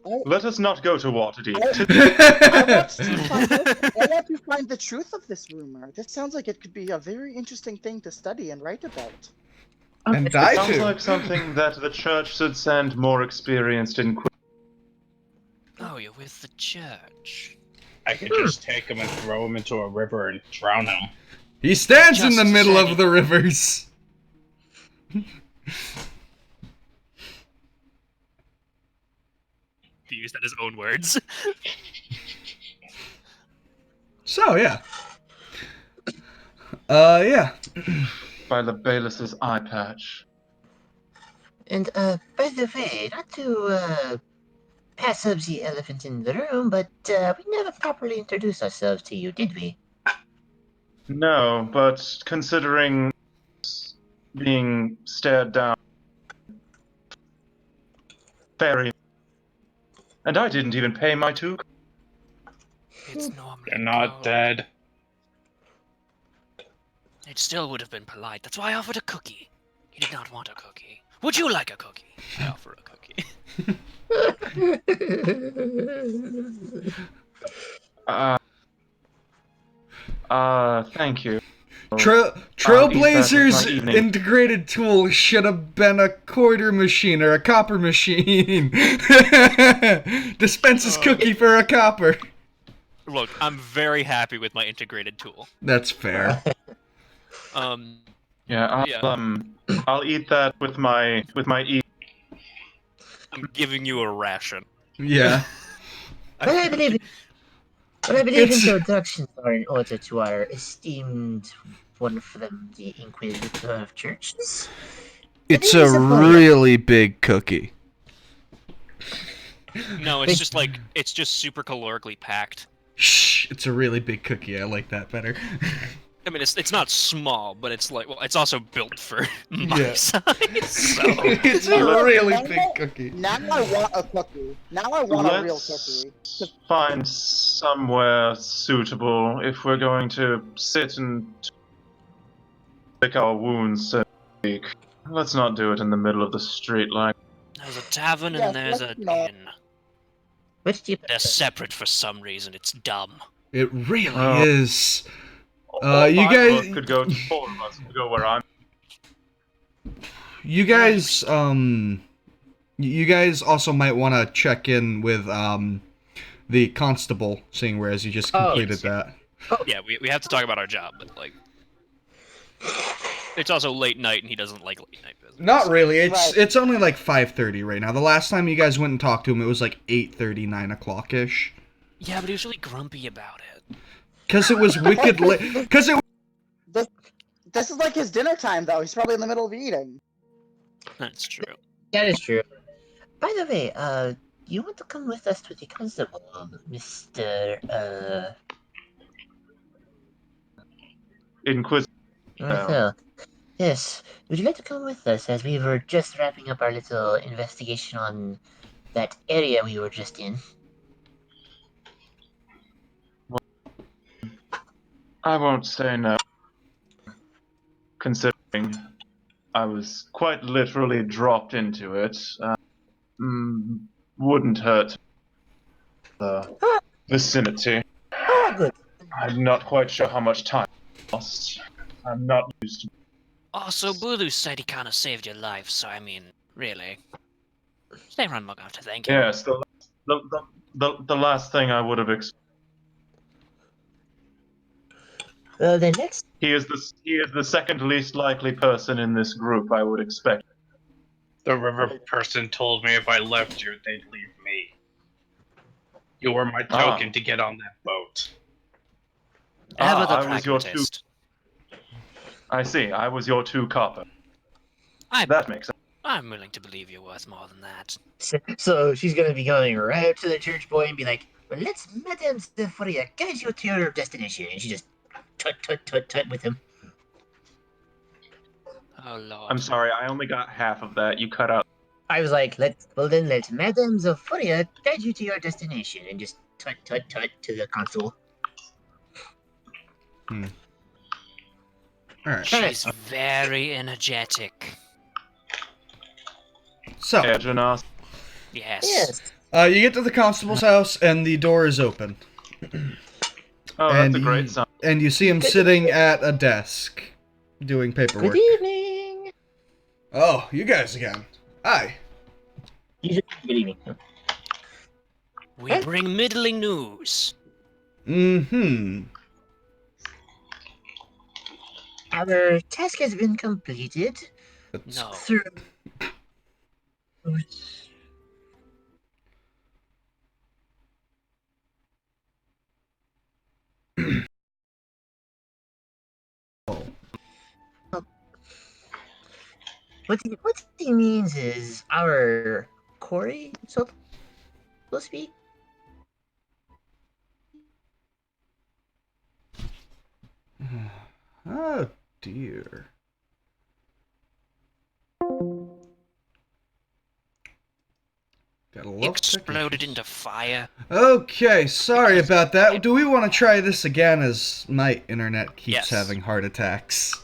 Let us not go to Waterdeep. I want to find the truth of this rumor. This sounds like it could be a very interesting thing to study and write about. And It I sounds too. like something that the church should send more experienced in. Oh, you're with the church. I could just take him and throw him into a river and drown him. He stands in the Just middle saying. of the rivers. He used that as own words. So yeah. Yeah. By the Baelis's eye patch. And, by the way, not to, pass up the elephant in the room, but, we never properly introduced ourselves to you, did we? No, but considering being stared down, very. And I didn't even pay my 2. It's normally You're not cold. dead. It still would have been polite. That's why I offered a cookie. You did not want a cookie. Would you like a cookie? I offer a cookie. Thank you. Trailblazers my evening. integrated tool should have been a quarter machine or a copper machine. Dispenses cookie for a copper. Look, I'm very happy with my integrated tool. That's fair. Yeah, I'll eat that with my I'm giving you a ration. Yeah. But I believe introductions are in order to our esteemed one from the Inquisitor of Churches. It's It is a a fun- really big cookie. No, it's just like it's just super calorically packed. Shh, it's a really big cookie. I like that better. I mean, it's not small, but it's like, well, it's also built for my Yeah. size. So It's a really big cookie. Now I want a cookie. Now I want a real Let's cookie. find somewhere suitable if we're going to sit and lick our wounds, so to speak. Let's not do it in the middle of the street like. There's a tavern Yes, and there's let's an not. inn. Which do you They're separate for some reason. It's dumb. It really Oh. is. All you 5 guys- of us could go. 4 of us could go where I'm. You guys, you guys also might want to check in with, the constable, seeing whereas you just Oh, completed yes. that. yeah, we have to talk about our job, but like, it's also late night, and he doesn't like late night business. Not really. It's Right. it's only like 5:30 right now. The last time you guys went and talked to him, it was like 8:30, 9 o'clock ish. Yeah, but he was really grumpy about it. Cause it was wicked late. Cause it. This is like his dinner time, though. He's probably in the middle of eating. That's true. That is true. By the way, you want to come with us to the constable, Mr. Inquisitor. Marcel? Yes. Would you like to come with us, as we were just wrapping up our little investigation on that area we were just in? I won't say no. Considering I was quite literally dropped into it, wouldn't hurt the vicinity. Oh, good. I'm not quite sure how much time I lost. I'm not used to. Also, Bulu said he kind of saved your life, so I mean, really. They run long enough to thank you. Yes, the last thing I would have expected. The next. He is the second least likely person in this group I would expect. The river person told me if I left you, they'd leave me. You were my token to get on that boat. Ever the I was your pragmatist. I see. I was your 2 copper. I'm That makes sense. willing to believe you're worth more than that. So she's gonna be going right up to the church boy and be like, "Well, let's Madame Sephoria guide you to your destination," and she just tut with him. Oh lord. I'm sorry. I only got half of that. You cut out. I was like, let Madame Sephoria guide you to your destination, and just tut to the constable. Alright. She's very energetic. So, Edgenos. Yes. Yes. You get to the constable's house, and the door is open. Oh, and that's a great sign. And you see him sitting at a desk, doing paperwork. Good evening. Oh, you guys again. Hi. Good evening. We bring middling news. Mm-hmm. Our task has been completed. No. Through. What he means is our quarry, so to speak. Oh, dear. Gotta love Exploded pictures. into fire. Okay, sorry about that. Do we want to try this again, as my internet keeps Yes. having heart attacks?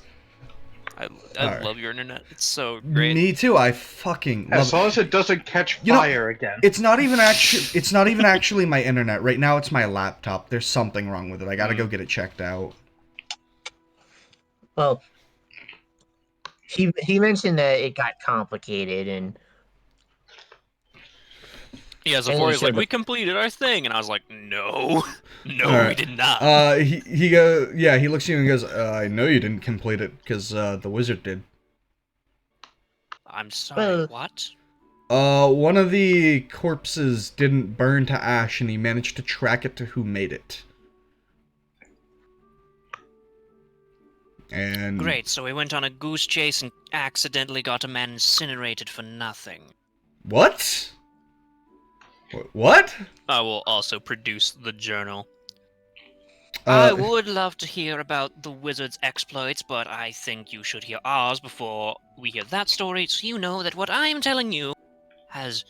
I Alright. love your internet. It's so great. Me too. I fucking love As long as it doesn't catch You know, fire again. It's not even actually my internet. Right now it's my laptop. There's something wrong with it. I gotta go get it checked out. Well, he mentioned that it got complicated, and Yeah, And Zephyria's he like, showed we completed our thing, and I was like, no, no, Alright. we did not. He looks at you and goes, I know you didn't complete it because the wizard did. I'm sorry. well- What? One of the corpses didn't burn to ash, and he managed to track it to who made it. And Great. So we went on a goose chase and accidentally got a man incinerated for nothing. What? What? I will also produce the journal. Uh, I would love to hear about the wizard's exploits, but I think you should hear ours before we hear that story, so you know that what I am telling you has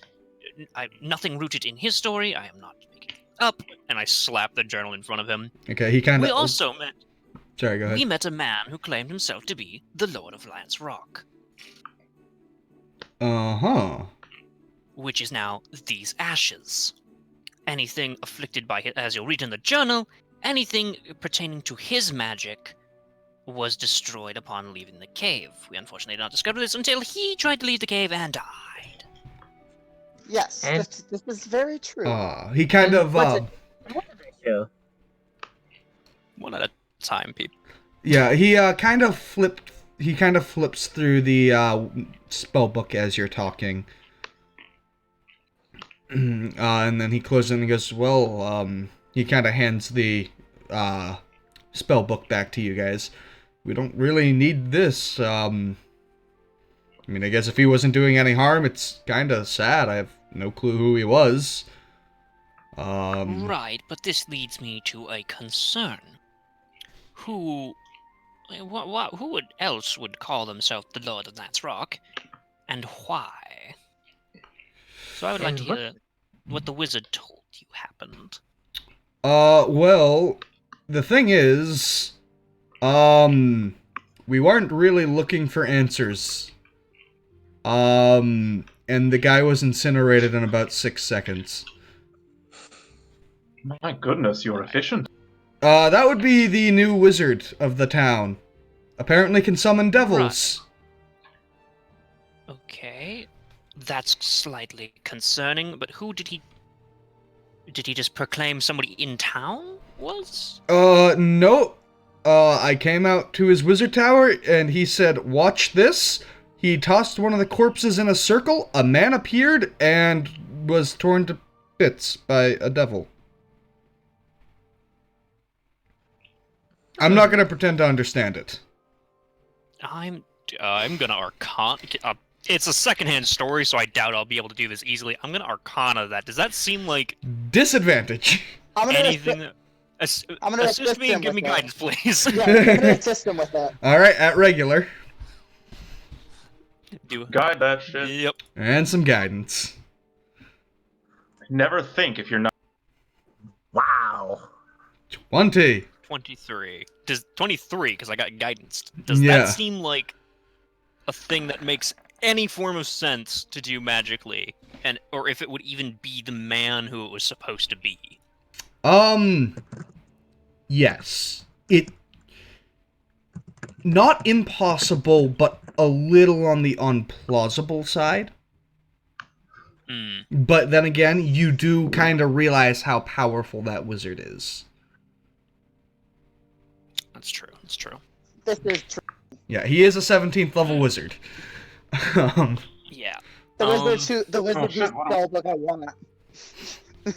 nothing rooted in his story. I am not making it up. And I slap the journal in front of him. Okay, he kind of. We also met. Sorry, go ahead. We met a man who claimed himself to be the Lord of Lance Rock, Uh-huh. which is now these ashes. Anything afflicted by it, as you'll read in the journal, anything pertaining to his magic was destroyed upon leaving the cave. We unfortunately did not discover this until he tried to leave the cave and died. Yes, And- this is very true. He kind And of, what's it- what did I show? One at a time, people. yeah, he kind of flips through the spell book as you're talking. And then he closes it and he goes, well, he kind of hands the spell book back to you guys. We don't really need this. I mean, I guess if he wasn't doing any harm, it's kind of sad. I have no clue who he was. Right, but this leads me to a concern. Who else would call themselves the Lord of Lance Rock, and why? So I would like And to what- hear what the wizard told you happened. Well, the thing is, we weren't really looking for answers. And the guy was incinerated in about 6 seconds. My goodness, you're efficient. That would be the new wizard of the town. Apparently can summon devils. Okay, that's slightly concerning, but who did he... Did he just proclaim somebody in town was? No. I came out to his wizard tower, and he said, watch this. He tossed one of the corpses in a circle, a man appeared, and was torn to bits by a devil. I'm not gonna pretend to understand it. I'm gonna Arcana... it's a secondhand story, so I doubt I'll be able to do this easily. I'm gonna Arcana that. Does that seem like Disadvantage. I'm gonna anything that... I'm gonna assist assist me and him give me with that. guidance, please. Yeah, I'm gonna assist him with that. Alright, at regular. Do Guide that shit. Yep. And some guidance. Never think if you're not. Wow. 20. 23. Does 23, because I got guidance. Does Yeah. that seem like a thing that makes any form of sense to do magically, or if it would even be the man who it was supposed to be. Yes. It not impossible, but a little on the unplausible side. Hmm. But then again, you do kind of realize how powerful that wizard is. That's true. That's true. This is true. Yeah, he is a 17th level wizard. Yeah. The wizard oh, whose shit, hold on. spell book I want.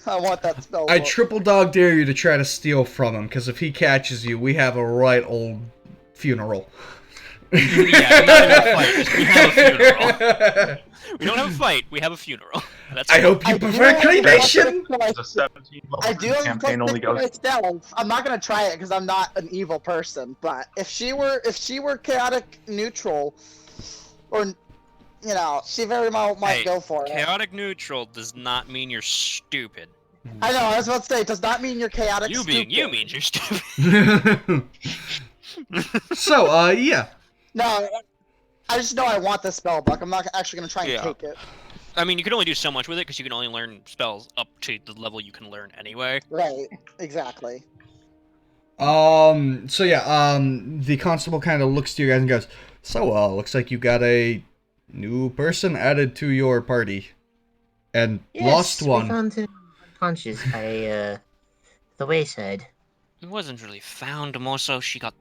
I want that spell I book. triple dog dare you to try to steal from him, because if he catches you, we have a right old funeral. Yeah, not in a fight. We have a funeral. We don't have a fight. We have a funeral. That's I hope you I do prefer have cremation! It's a 17 I do level have campaign only for goes. myself. I'm not gonna try it because I'm not an evil person. But if she were chaotic neutral, or she very well might Hey, go for it. chaotic neutral does not mean you're stupid. I know. I was about to say, it does not mean you're chaotic. You stupid. mean you're stupid. So, yeah. No, I just know I want this spell book. I'm not actually gonna try and Yeah. take it. I mean, you can only do so much with it because you can only learn spells up to the level you can learn anyway. Right. Exactly. So yeah, the constable kind of looks to you guys and goes, so, looks like you got a new person added to your party. And lost We one. found him unconscious by the wayside. It wasn't really found. More so, he got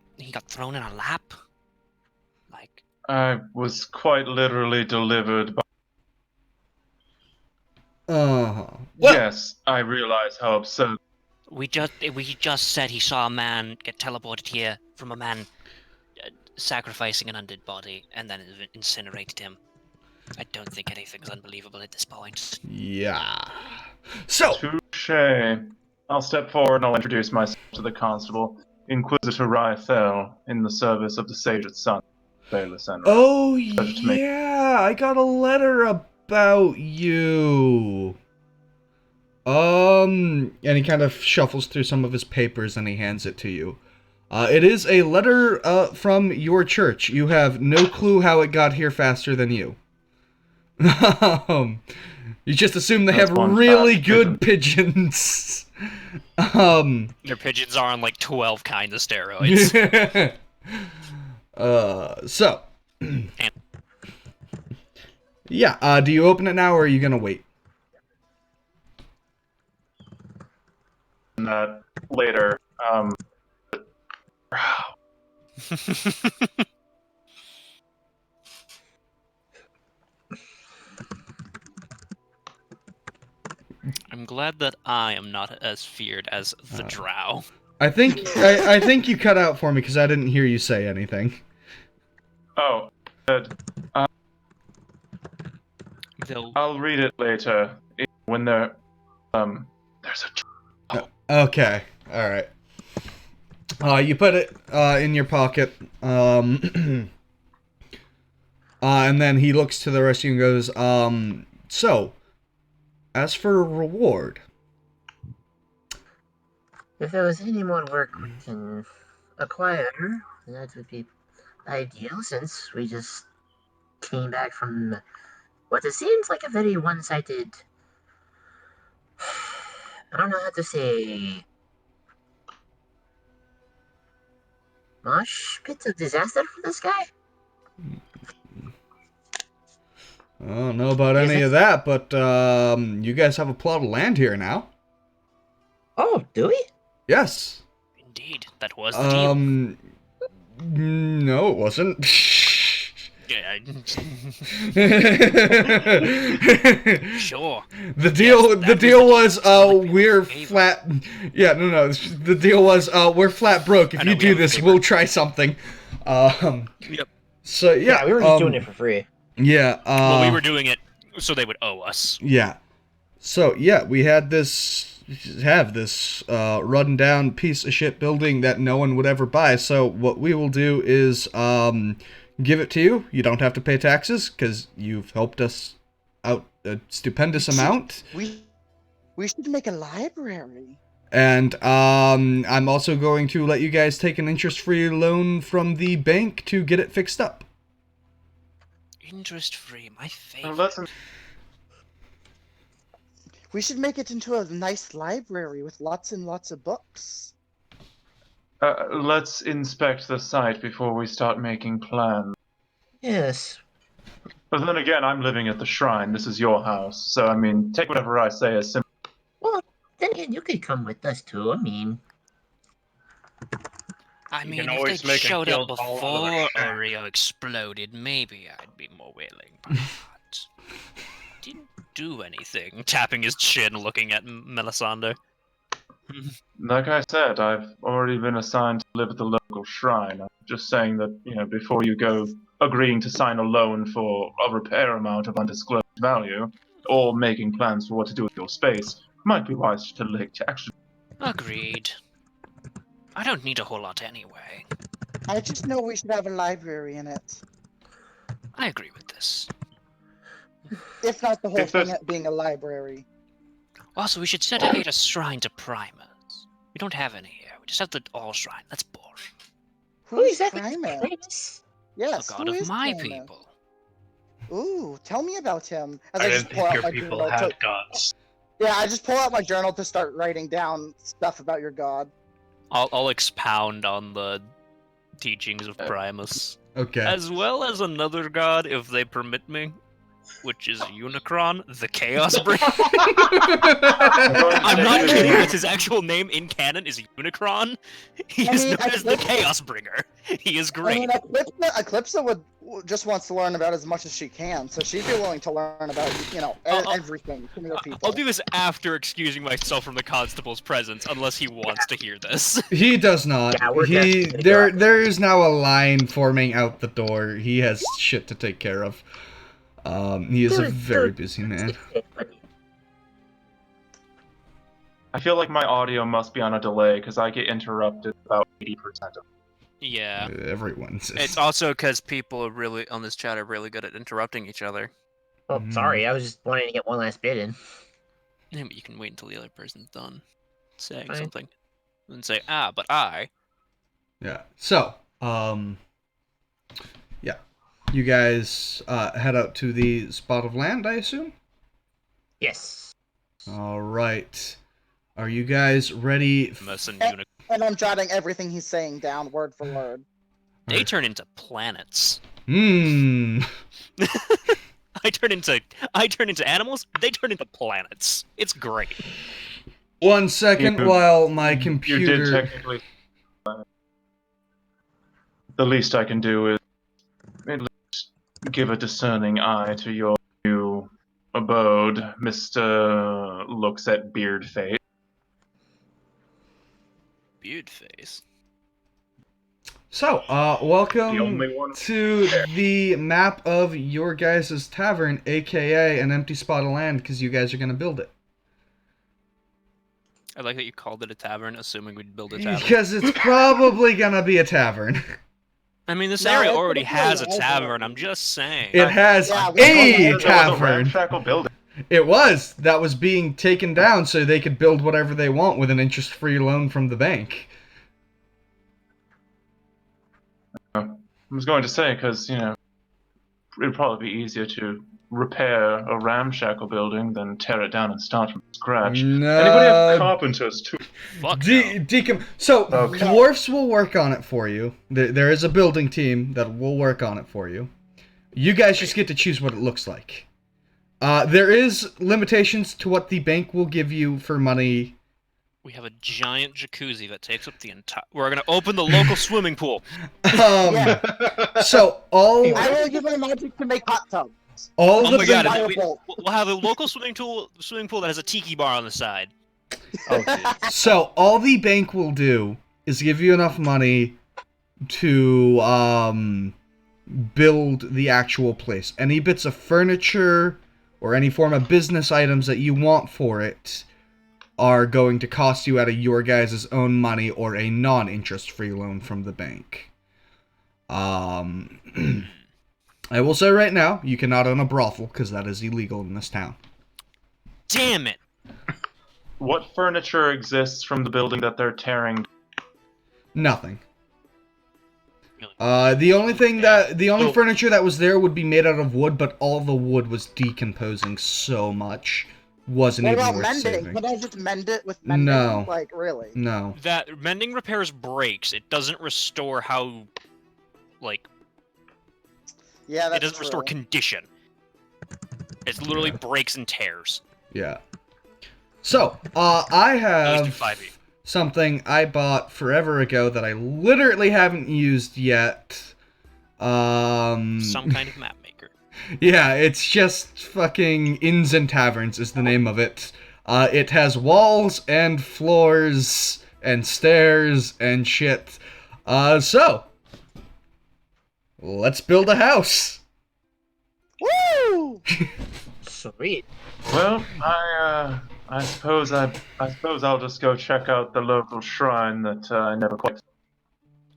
thrown in a lap. Like, I was quite literally delivered by. Uh-huh. Well, Yes, I realize how absurd. we just said he saw a man get teleported here from a man sacrificing an undead body and then incinerated him. I don't think anything's unbelievable at this point. yeah. So, Touche. I'll step forward and I'll introduce myself to the constable, Inquisitor Rythel, in the service of the Sage at Sun, Bayless and oh Pleasure to meet you. yeah, I got a letter about you. And he kind of shuffles through some of his papers and he hands it to you. It is a letter, from your church. You have no clue how it got here faster than you. You just assume they That's have one really fast good pigeons. Their pigeons are on like 12 kinds of steroids. So. Yeah, do you open it now or are you gonna wait? That later. I'm glad that I am not as feared as the drow. I think you cut out for me because I didn't hear you say anything. Oh, good. They'll I'll read it later when there's a. Okay, alright. You put it in your pocket, and then he looks to the rest of you and goes, so, as for reward... If there was any more work we can acquire, that would be ideal, since we just came back from what it seems like a very one-sided... I don't know how to say... mosh pit of disaster for this guy? I don't know about any of that, but, you guys have a plot of land here now. Oh, do we? Yes. Indeed, that was the deal. No, it wasn't. Yeah, sure. The deal, Yes, the that deal was was, the deal. we're Favor. flat. Yeah, no. The deal was, we're flat broke. If I know, you we do have a this, favor. we'll try something. Yep. So yeah, we were just doing it for free. Yeah. Well, we were doing it so they would owe us. Yeah. So yeah, we have this run down piece of shit building that no one would ever buy. So what we will do is give it to you. You don't have to pay taxes because you've helped us out a stupendous amount. We should make a library. And I'm also going to let you guys take an interest-free loan from the bank to get it fixed up. Interest-free, my Well, favorite. let's We should make it into a nice library with lots and lots of books. let's inspect the site before we start making plans. Yes. But then again, I'm living at the shrine. This is your house, so I mean, take whatever I say as simple. Well, then again, you could come with us too. I mean, I You mean, can if always they'd make a showed up guild hall out of the before shack. Oreo exploded, maybe I'd be more willing, but didn't do anything. Tapping his chin, looking at Melisandre. Like I said, I've already been assigned to live at the local shrine. I'm just saying that, before you go agreeing to sign a loan for a repair amount of undisclosed value, or making plans for what to do with your space, might be wise to actually. Agreed. I don't need a whole lot anyway. I just know we should have a library in it. I agree with this. If not the whole If thing there's- being a library. Also, we should dedicate a shrine to Primus. We don't have any here. We just have the All Shrine. That's boring. who exactly is Primus? Primus? Yes, The god who of is my Primus? people. Ooh, tell me about him. As I just didn't pull think out your my people journal had to- gods. Yeah, I just pull out my journal to start writing down stuff about your god. I'll expound on the teachings of Primus, Okay. as well as another god, if they permit me, which is Unicron, the Chaos Bringer. I'm not kidding. That's his actual name in canon is Unicron. He I is mean, known I as the think- Chaos Bringer. He is I great. mean, Eclipsa just wants to learn about as much as she can, so she'd be willing to learn about, I'll- everything from your people. I'll do this after excusing myself from the constable's presence, unless he wants to hear this. He does not. Yeah, we're He definitely gonna go out. there is now a line forming out the door. He has shit to take care of. He is a Dude, very dude. busy man. I feel like my audio must be on a delay because I get interrupted about 80% of Yeah. Everyone's. It's also because people are really on this chat are really good at interrupting each other. Oh, sorry. I was just wanting to get one last bit in. Yeah, but you can wait until the other person's done saying Fine. something, and say, "Ah, but I." Yeah. So, yeah, you guys head out to the spot of land, I assume. Yes. All right. Are you guys ready? Primus and Eh. Unicron. And I'm jotting everything he's saying down, word for word. They turn into planets. Hmm. I turn into animals. They turn into planets. It's great. 1 second You- while my You did computer. technically. The least I can do is at least give a discerning eye to your new abode. Mr. looks at Beard Face. Beard face. So, The welcome only one. to the map of your guys' tavern, aka an empty spot of land, because you guys are gonna build it. I like that you called it a tavern, assuming we'd build a tavern. Because it's probably gonna be a tavern. I mean, this No, area it's already gonna be a has a library. tavern. I'm just saying. It has Yeah, a There was a tavern. ramshackle building. It was. That was being taken down so they could build whatever they want with an interest-free loan from the bank. I was going to say, because, it'd probably be easier to repair a ramshackle building than tear it down and start from scratch. Anybody have carpenters too? Fuck So, Okay. dwarfs will work on it for you. There is a building team that will work on it for you. You guys just get to choose what it looks like. There is limitations to what the bank will give you for money. We have a giant jacuzzi that takes up the entire. We're gonna open the local swimming pool. Yeah. So all I will use my magic to make hot tubs. all Oh the my god! Fire We, bolt. we'll have a local swimming pool that has a tiki bar on the side. So all the bank will do is give you enough money to build the actual place. Any bits of furniture or any form of business items that you want for it are going to cost you out of your guys' own money or a non-interest free loan from the bank. I will say right now, you cannot own a brothel because that is illegal in this town. Damn it! What furniture exists from the building that they're tearing? Nothing. Really The only thing the only So- furniture that was there would be made out of wood, but all the wood was decomposing so much, wasn't What even about worth mending? saving. Can I just mend it with mending? No. Like, really? No. That mending repairs breaks. It doesn't restore how, like, Yeah, that's it doesn't restore true. condition. It literally Yeah. breaks and tears. Yeah. So, I At least in have 5e. something I bought forever ago that I literally haven't used yet. Some kind of map maker. Yeah, it's just fucking Inns and Taverns is the name of it. It has walls and floors and stairs and shit. So let's build a house. Woo! Sweet. Well, I suppose I'll just go check out the local shrine that I never quite.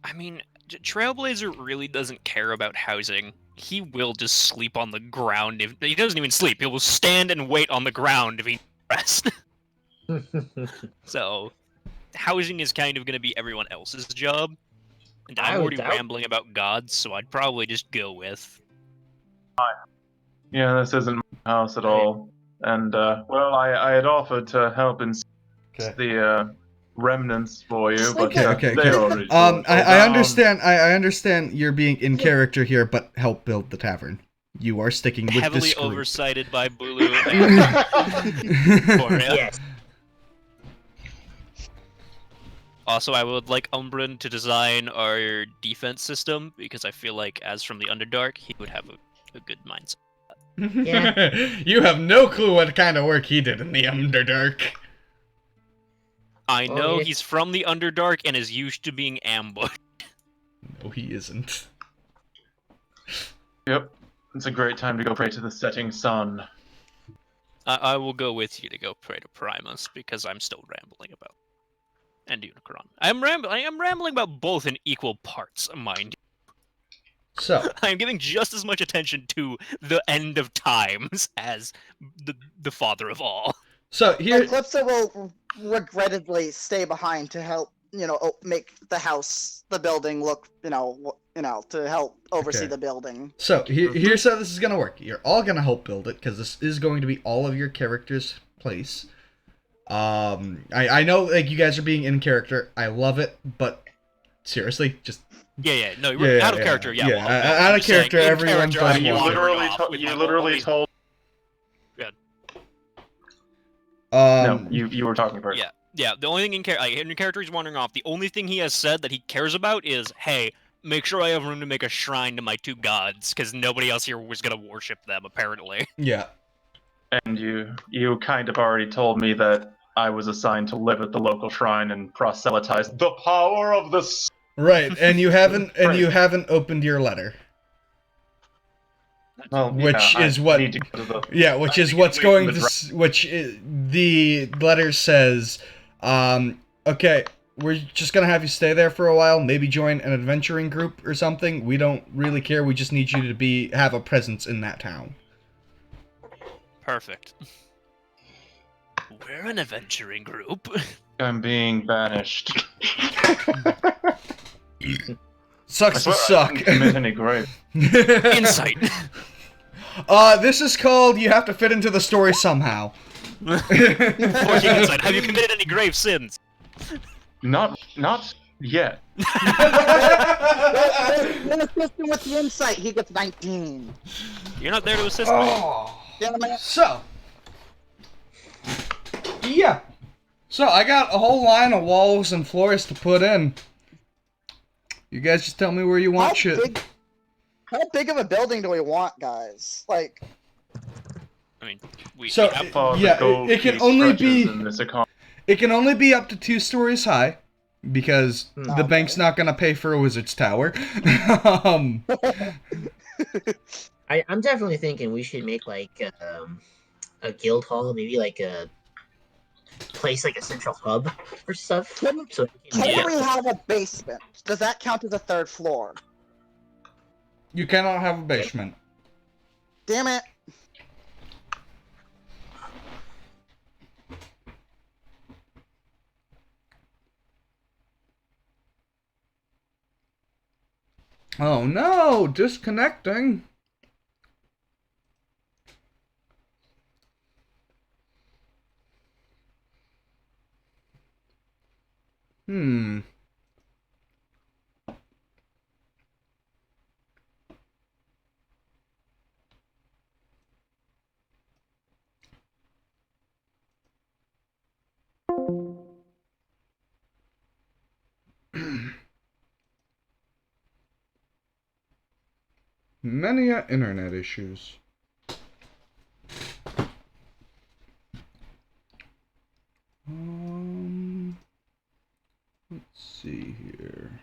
I mean, Trailblazer really doesn't care about housing. He will just sleep on the ground. If he doesn't even sleep, he will stand and wait on the ground if he rest. So, housing is kind of going to be everyone else's job. And I I'm would already doubt- rambling about gods, so I'd probably just go with. Yeah, this isn't my house at all. And well, I had offered to help in Okay. the remnants for you, but Okay. they already. I understand. I understand you're being in character here, but help build the tavern. You are sticking with Heavily this group. oversighted by Bulu and Borea. Yes. Also, I would like Umbran to design our defense system, because I feel like, as from the Underdark, he would have a good mindset. Yeah. You have no clue what kind of work he did in the Underdark. I Oh, know yeah. he's from the Underdark and is used to being ambushed. No, he isn't. Yep, it's a great time to go pray to the setting sun. I will go with you to go pray to Primus, because I'm still rambling about. And Unicron. I am rambling about both in equal parts, mind you. So, I am giving just as much attention to the end of times as the father of all. so here, Eclipsa will regrettably stay behind to help, make the building look, to help oversee Okay. the building. So here's how this is gonna work. You're all gonna help build it because this is going to be all of your characters' place. I know like you guys are being in character. I love it, but seriously, just No, Yeah, out of yeah, character. Yeah, yeah, well, no, out I'm of just saying, character, in everyone character, does I'm what- wandering off with you my literally only- told. um. No, you were talking first. Yeah. The only thing in character he's wandering off. The only thing he has said that he cares about is, hey, make sure I have room to make a shrine to my two gods, because nobody else here was gonna worship them, apparently. Yeah. And you kind of already told me that I was assigned to live at the local shrine and proselytize the power of the. Right, and you haven't opened your letter. Well, Which yeah, is I what- need to go to the. Yeah, which I is think what's it's away going from to the the letter says, okay, we're just gonna have you stay there for a while, maybe join an adventuring group or something. We don't really care. We just need you to have a presence in that town. Perfect. We're an adventuring group. I'm being banished. Sucks to I suck. didn't commit any grave. Insight. This is called you have to fit into the story somehow. 14 insight. Have you committed any grave sins? Not yet. When assisting with the insight, he gets 19. You're not there to assist me. Oh. Yeah, man. So, yeah. So, I got a whole line of walls and floors to put in. You guys just tell me where you want shit. How big of a building do we want, guys? Like, I mean, we So, have Far the yeah, gold it can piece only stretches be in this economy. it can only be up to 2 stories high because the Okay. bank's not gonna pay for a wizard's tower. I'm definitely thinking we should make like a guild hall, maybe like a place like a central hub for stuff. Can- So can we have a basement? Does that count as a third floor? You cannot have a basement. Damn it. Oh no, disconnecting. Hmm. Many internet issues. Let's see here.